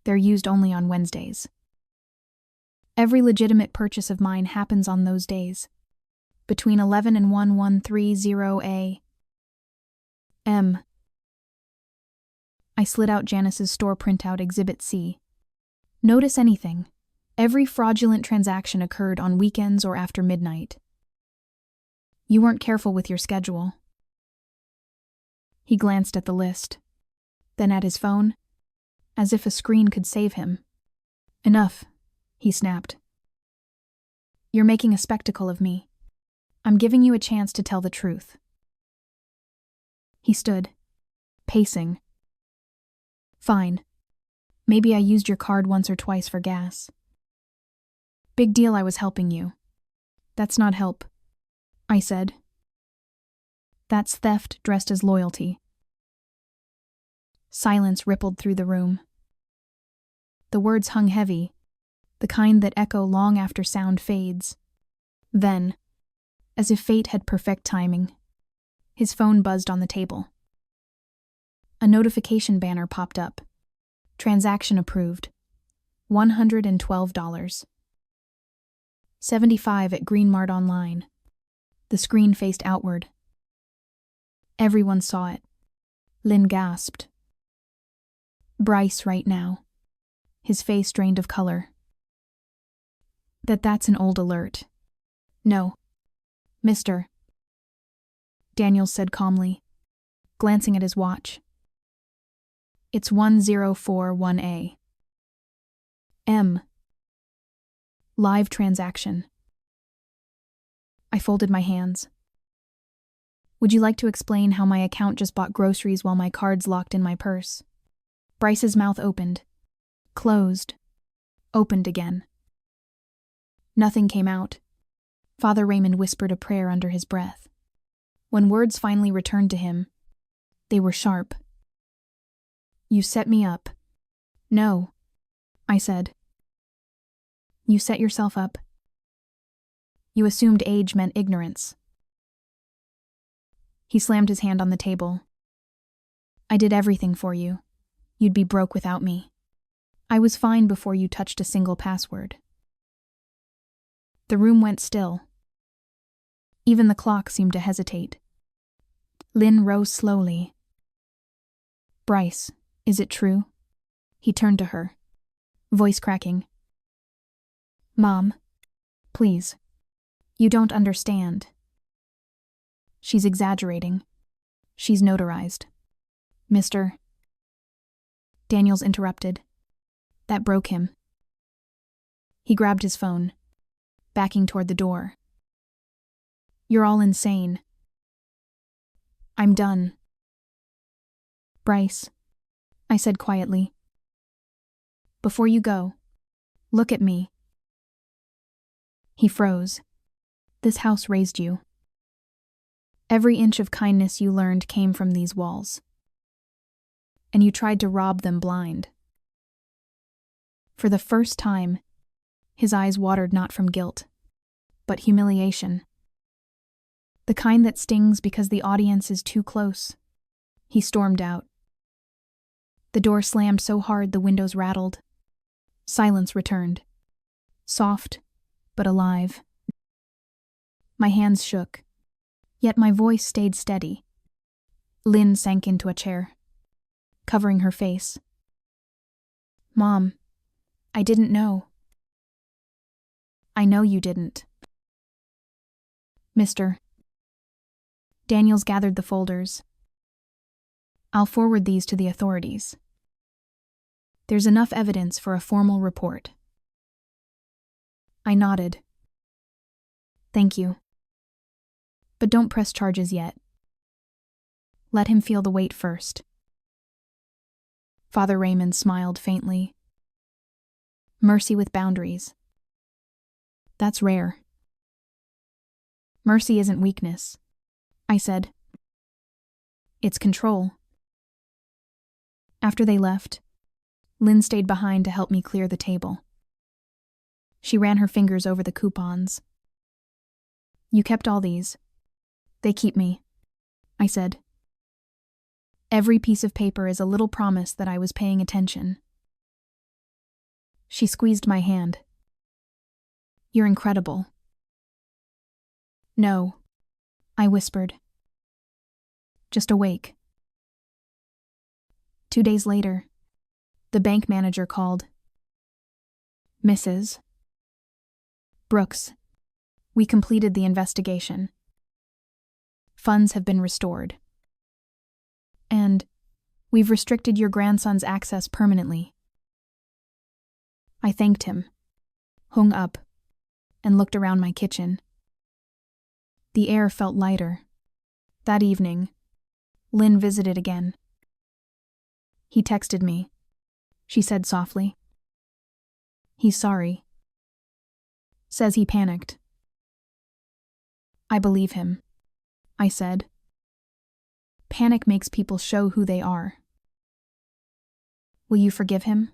They're used only on Wednesdays. Every legitimate purchase of mine happens on those days, between 11 and 1130 a.m. I slid out Janice's store printout Exhibit C. Notice anything. Every fraudulent transaction occurred on weekends or after midnight. You weren't careful with your schedule. He glanced at the list, then at his phone, as if a screen could save him. Enough, he snapped. You're making a spectacle of me. I'm giving you a chance to tell the truth. He stood, pacing. Fine. Maybe I used your card once or twice for gas. Big deal I was helping you. That's not help, I said. That's theft dressed as loyalty. Silence rippled through the room. The words hung heavy, the kind that echo long after sound fades. Then, as if fate had perfect timing, his phone buzzed on the table. A notification banner popped up. Transaction approved. $112. 75 at Green Mart Online. The screen faced outward. Everyone saw it. Lynn gasped. Bryce right now. His face drained of color. That's an old alert. No. Mr. Daniels said calmly, glancing at his watch. It's 1041 a.m. Live transaction. I folded my hands. Would you like to explain how my account just bought groceries while my card's locked in my purse? Bryce's mouth opened, closed, opened again. Nothing came out. Father Raymond whispered a prayer under his breath. When words finally returned to him, they were sharp. You set me up. No, I said. You set yourself up. You assumed age meant ignorance. He slammed his hand on the table. I did everything for you. You'd be broke without me. I was fine before you touched a single password. The room went still. Even the clock seemed to hesitate. Lynn rose slowly. Bryce, is it true? He turned to her, voice cracking. Mom, please. You don't understand. She's exaggerating. She's notarized. Mr. Daniels interrupted. That broke him. He grabbed his phone, backing toward the door. You're all insane. I'm done. Bryce, I said quietly. Before you go, look at me. He froze. This house raised you. Every inch of kindness you learned came from these walls. And you tried to rob them blind. For the first time, his eyes watered not from guilt, but humiliation. The kind that stings because the audience is too close. He stormed out. The door slammed so hard the windows rattled. Silence returned. Soft, but alive. My hands shook, yet my voice stayed steady. Lynn sank into a chair, covering her face. Mom, I didn't know. I know you didn't. Mr. Daniels gathered the folders. I'll forward these to the authorities. There's enough evidence for a formal report. I nodded. Thank you. But don't press charges yet. Let him feel the weight first. Father Raymond smiled faintly. Mercy with boundaries. That's rare. Mercy isn't weakness, I said. It's control. After they left, Lynn stayed behind to help me clear the table. She ran her fingers over the coupons. You kept all these. They keep me, I said. Every piece of paper is a little promise that I was paying attention. She squeezed my hand. You're incredible. No, I whispered. Just awake. 2 days later, the bank manager called. Mrs. Brooks, we completed the investigation. Funds have been restored. And we've restricted your grandson's access permanently. I thanked him, hung up, and looked around my kitchen. The air felt lighter. That evening, Lynn visited again. He texted me, she said softly. He's sorry. Says he panicked. I believe him, I said. Panic makes people show who they are. Will you forgive him?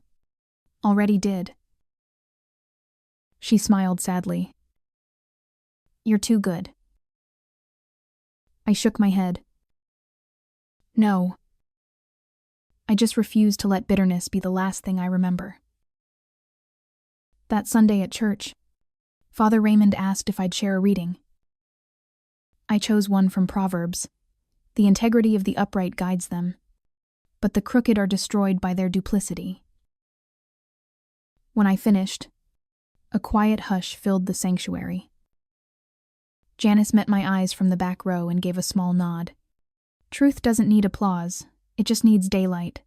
Already did. She smiled sadly. You're too good. I shook my head. No. I just refuse to let bitterness be the last thing I remember. That Sunday at church, Father Raymond asked if I'd share a reading. I chose one from Proverbs. The integrity of the upright guides them, but the crooked are destroyed by their duplicity. When I finished, a quiet hush filled the sanctuary. Janice met my eyes from the back row and gave a small nod. Truth doesn't need applause, it just needs daylight.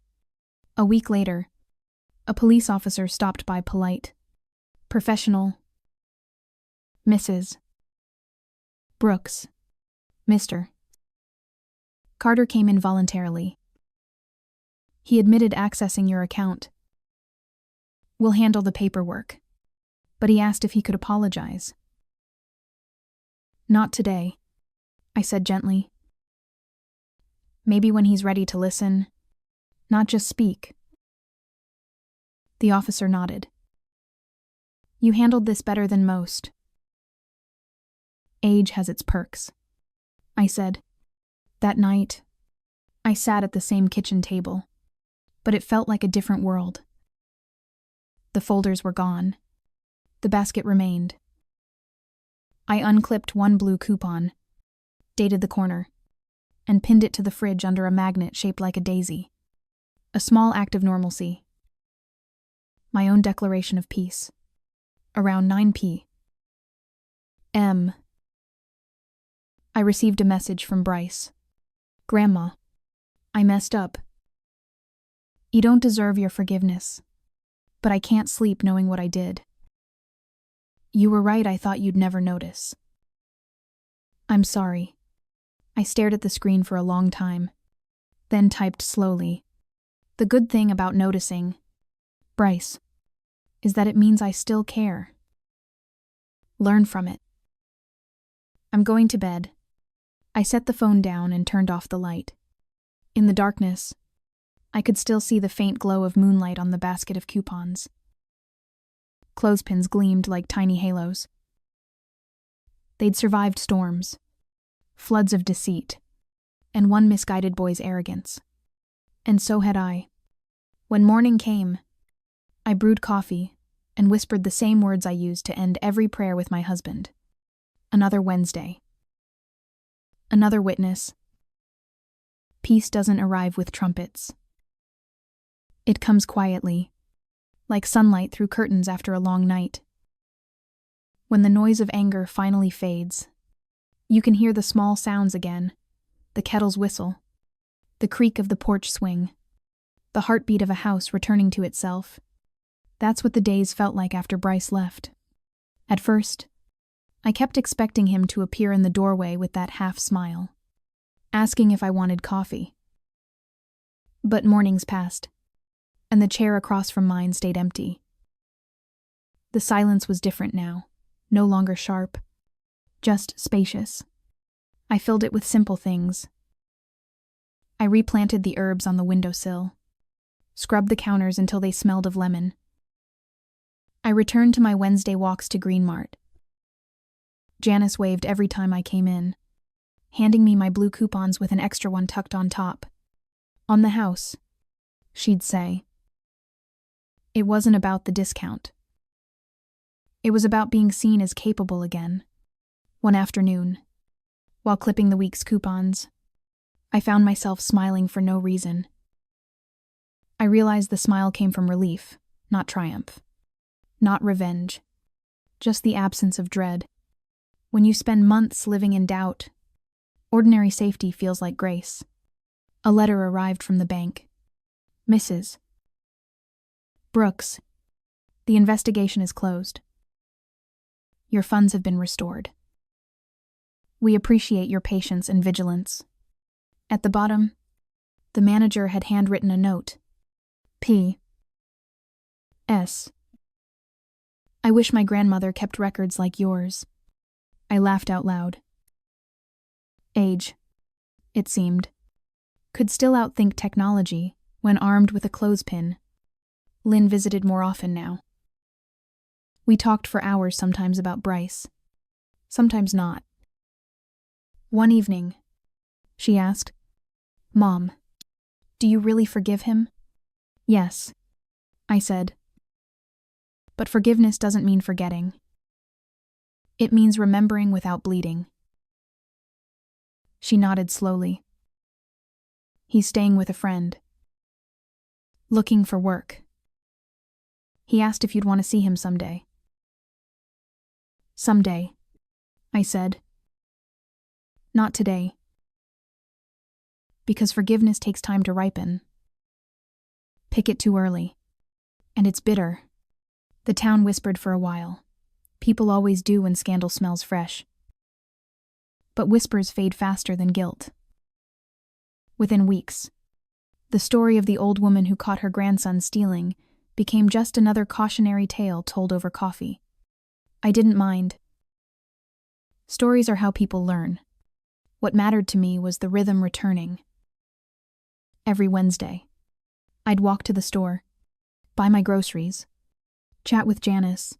A week later, a police officer stopped by polite. Professional. Mrs. Brooks. Mr. Carter came in voluntarily. He admitted accessing your account. We'll handle the paperwork, but he asked if he could apologize. Not today, I said gently. Maybe when he's ready to listen, not just speak. The officer nodded. You handled this better than most. Age has its perks, I said. That night, I sat at the same kitchen table, but it felt like a different world. The folders were gone. The basket remained. I unclipped one blue coupon, dated the corner, and pinned it to the fridge under a magnet shaped like a daisy. A small act of normalcy. My own declaration of peace. Around 9 p.m. I received a message from Bryce. Grandma, I messed up. You don't deserve your forgiveness, but I can't sleep knowing what I did. You were right, I thought you'd never notice. I'm sorry. I stared at the screen for a long time, then typed slowly. The good thing about noticing, Bryce, is that it means I still care. Learn from it. I'm going to bed. I set the phone down and turned off the light. In the darkness, I could still see the faint glow of moonlight on the basket of coupons. Clothespins gleamed like tiny halos. They'd survived storms, floods of deceit, and one misguided boy's arrogance. And so had I. When morning came, I brewed coffee and whispered the same words I used to end every prayer with my husband. Another Wednesday. Another witness. Peace doesn't arrive with trumpets. It comes quietly, like sunlight through curtains after a long night. When the noise of anger finally fades, you can hear the small sounds again, the kettle's whistle, the creak of the porch swing, the heartbeat of a house returning to itself. That's what the days felt like after Bryce left. At first, I kept expecting him to appear in the doorway with that half-smile, asking if I wanted coffee. But mornings passed, and the chair across from mine stayed empty. The silence was different now, no longer sharp, just spacious. I filled it with simple things. I replanted the herbs on the windowsill, scrubbed the counters until they smelled of lemon. I returned to my Wednesday walks to Green Mart. Janice waved every time I came in, handing me my blue coupons with an extra one tucked on top. On the house, she'd say. It wasn't about the discount. It was about being seen as capable again. One afternoon, while clipping the week's coupons, I found myself smiling for no reason. I realized the smile came from relief, not triumph. Not revenge. Just the absence of dread. When you spend months living in doubt, ordinary safety feels like grace. A letter arrived from the bank. Mrs. Brooks, the investigation is closed. Your funds have been restored. We appreciate your patience and vigilance. At the bottom, the manager had handwritten a note. P. S. I wish my grandmother kept records like yours. I laughed out loud. Age, it seemed, could still outthink technology when armed with a clothespin. Lynn visited more often now. We talked for hours sometimes about Bryce, sometimes not. One evening, she asked, Mom, do you really forgive him? Yes, I said. But forgiveness doesn't mean forgetting. It means remembering without bleeding. She nodded slowly. He's staying with a friend. Looking for work. He asked if you'd want to see him someday. Someday, I said. Not today. Because forgiveness takes time to ripen. Pick it too early. And it's bitter. The town whispered for a while. People always do when scandal smells fresh. But whispers fade faster than guilt. Within weeks, the story of the old woman who caught her grandson stealing became just another cautionary tale told over coffee. I didn't mind. Stories are how people learn. What mattered to me was the rhythm returning. Every Wednesday, I'd walk to the store, buy my groceries, chat with Janice,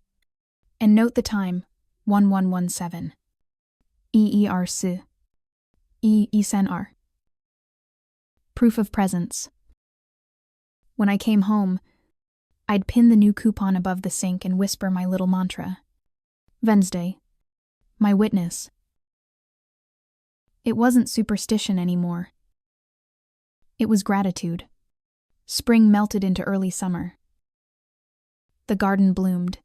and note the time, 1117. EERC. EESNR. Proof of presence. When I came home, I'd pin the new coupon above the sink and whisper my little mantra. Wednesday. My witness. It wasn't superstition anymore. It was gratitude. Spring melted into early summer. The garden bloomed.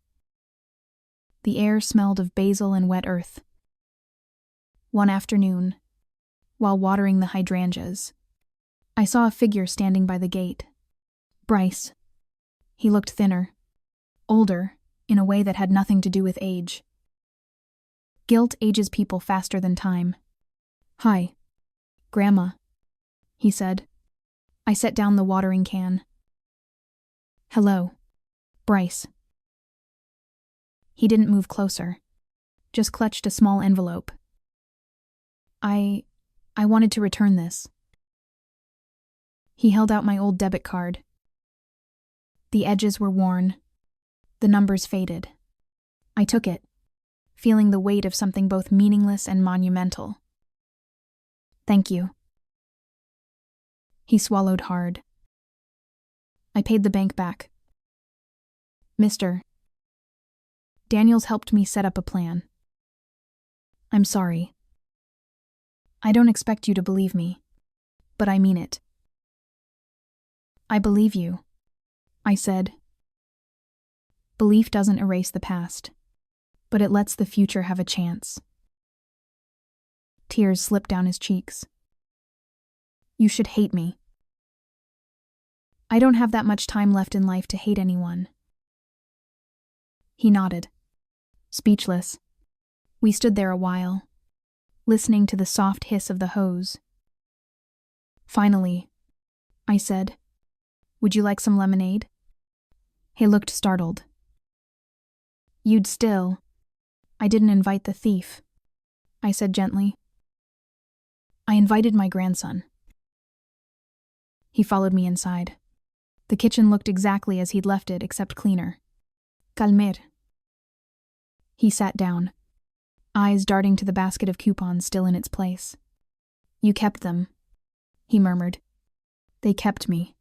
The air smelled of basil and wet earth. One afternoon, while watering the hydrangeas, I saw a figure standing by the gate. Bryce. He looked thinner, older, in a way that had nothing to do with age. Guilt ages people faster than time. Hi, Grandma, he said. I set down the watering can. Hello, Bryce. He didn't move closer, just clutched a small envelope. I wanted to return this. He held out my old debit card. The edges were worn, the numbers faded. I took it, feeling the weight of something both meaningless and monumental. Thank you. He swallowed hard. I paid the bank back. Mr. Daniels helped me set up a plan. I'm sorry. I don't expect you to believe me, but I mean it. I believe you, I said. Belief doesn't erase the past, but it lets the future have a chance. Tears slipped down his cheeks. You should hate me. I don't have that much time left in life to hate anyone. He nodded, speechless. We stood there a while, listening to the soft hiss of the hose. Finally, I said, "Would you like some lemonade?" He looked startled. "You'd still. I didn't invite the thief," I said gently. "I invited my grandson." He followed me inside. The kitchen looked exactly as he'd left it, except cleaner. "Calmer." He sat down, eyes darting to the basket of coupons still in its place. "You kept them," he murmured. "They kept me."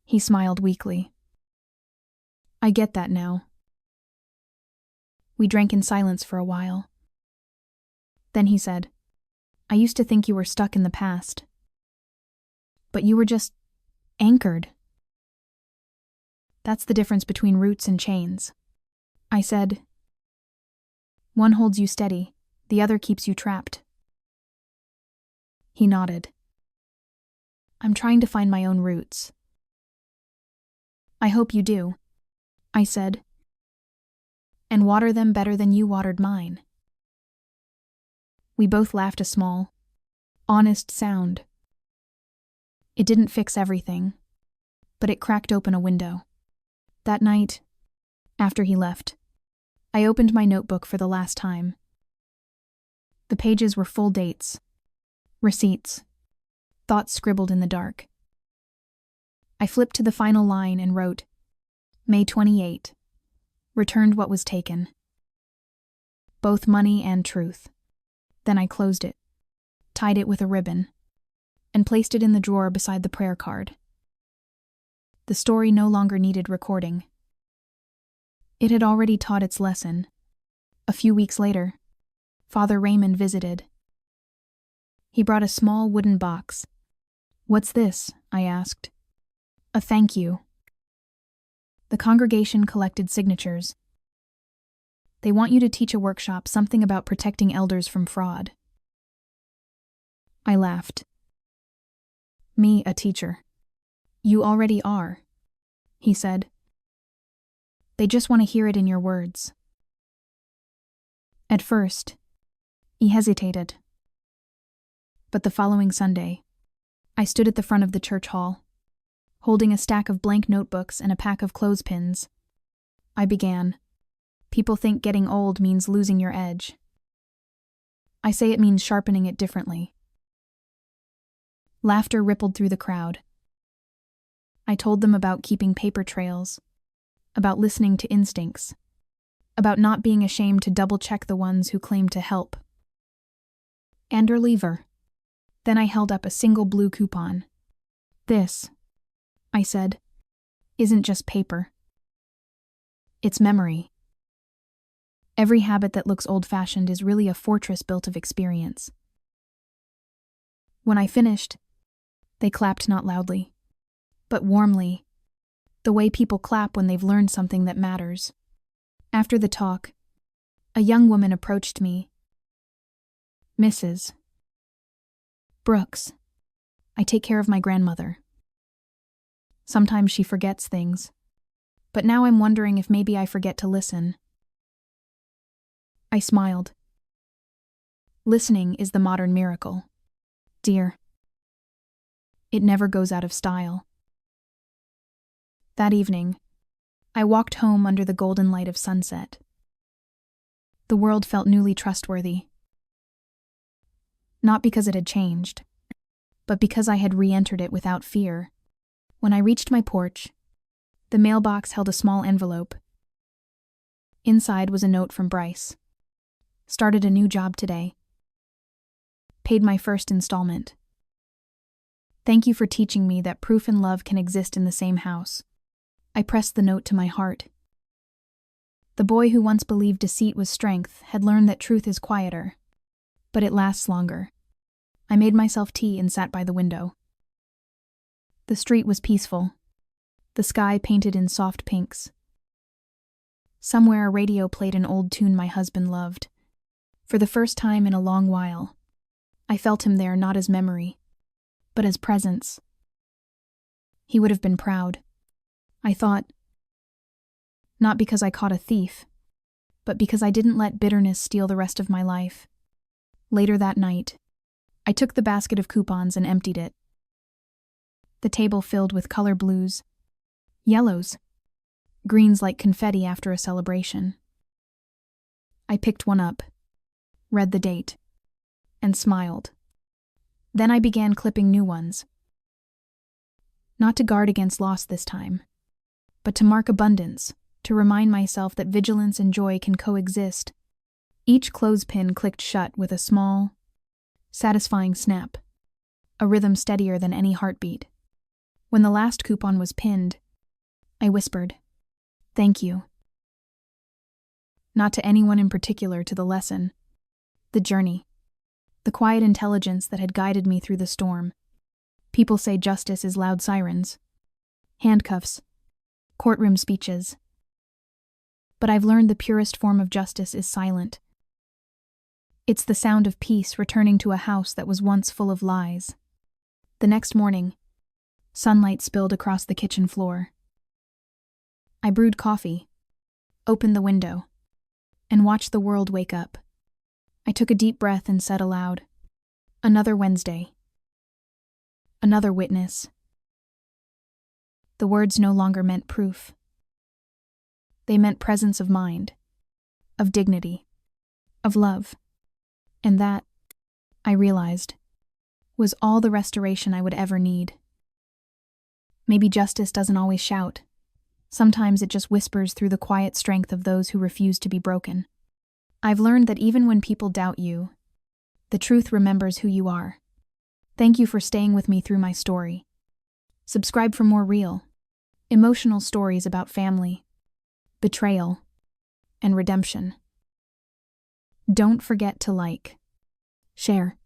He smiled weakly. "I get that now." We drank in silence for a while. Then he said, "I used to think you were stuck in the past. But you were just anchored. That's the difference between roots and chains." I said, "One holds you steady, the other keeps you trapped." He nodded. "I'm trying to find my own roots." "I hope you do," I said, "and water them better than you watered mine." We both laughed a small, honest sound. It didn't fix everything, but it cracked open a window. That night, after he left, I opened my notebook for the last time. The pages were full dates, receipts, thoughts scribbled in the dark. I flipped to the final line and wrote, "May 28, returned what was taken. Both money and truth." Then I closed it, tied it with a ribbon, and placed it in the drawer beside the prayer card. The story no longer needed recording. It had already taught its lesson. A few weeks later, Father Raymond visited. He brought a small wooden box. "What's this?" I asked. "A thank you." The congregation collected signatures. They want you to teach a workshop, something about protecting elders from fraud. I laughed. "Me, a teacher." "You already are," he said. "They just want to hear it in your words." At first, he hesitated. But the following Sunday, I stood at the front of the church hall, holding a stack of blank notebooks and a pack of clothespins. I began, "People think getting old means losing your edge. I say it means sharpening it differently." Laughter rippled through the crowd. I told them about keeping paper trails, about listening to instincts, about not being ashamed to double-check the ones who claim to help. "And lever." Then I held up a single blue coupon. "This," I said, "isn't just paper. It's memory. Every habit that looks old-fashioned is really a fortress built of experience." When I finished, they clapped not loudly, but warmly, the way people clap when they've learned something that matters. After the talk, a young woman approached me. "Mrs. Brooks, I take care of my grandmother. Sometimes she forgets things, but now I'm wondering if maybe I forget to listen." I smiled. "Listening is the modern miracle, dear. It never goes out of style." That evening, I walked home under the golden light of sunset. The world felt newly trustworthy. Not because it had changed, but because I had re-entered it without fear. When I reached my porch, the mailbox held a small envelope. Inside was a note from Bryce. "Started a new job today. Paid my first installment. Thank you for teaching me that proof and love can exist in the same house." I pressed the note to my heart. The boy who once believed deceit was strength had learned that truth is quieter, but it lasts longer. I made myself tea and sat by the window. The street was peaceful, the sky painted in soft pinks. Somewhere a radio played an old tune my husband loved. For the first time in a long while, I felt him there not as memory, but as presence. He would have been proud. I thought, not because I caught a thief, but because I didn't let bitterness steal the rest of my life. Later that night, I took the basket of coupons and emptied it. The table filled with color blues, yellows, greens like confetti after a celebration. I picked one up, read the date, and smiled. Then I began clipping new ones. Not to guard against loss this time, but to mark abundance, to remind myself that vigilance and joy can coexist. Each clothespin clicked shut with a small, satisfying snap, a rhythm steadier than any heartbeat. When the last coupon was pinned, I whispered, "Thank you." Not to anyone in particular, to the lesson, the journey, the quiet intelligence that had guided me through the storm. People say justice is loud sirens, handcuffs, courtroom speeches. But I've learned the purest form of justice is silent. It's the sound of peace returning to a house that was once full of lies. The next morning, sunlight spilled across the kitchen floor. I brewed coffee, opened the window, and watched the world wake up. I took a deep breath and said aloud, "Another Wednesday. Another witness." The words no longer meant proof. They meant presence of mind, of dignity, of love. And that, I realized, was all the restoration I would ever need. Maybe justice doesn't always shout. Sometimes it just whispers through the quiet strength of those who refuse to be broken. I've learned that even when people doubt you, the truth remembers who you are. Thank you for staying with me through my story. Subscribe for more real, emotional stories about family, betrayal, and redemption. Don't forget to like, share,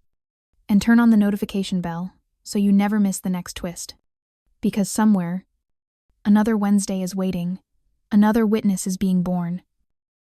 and turn on the notification bell so you never miss the next twist. Because somewhere, another Wednesday is waiting, another witness is being born.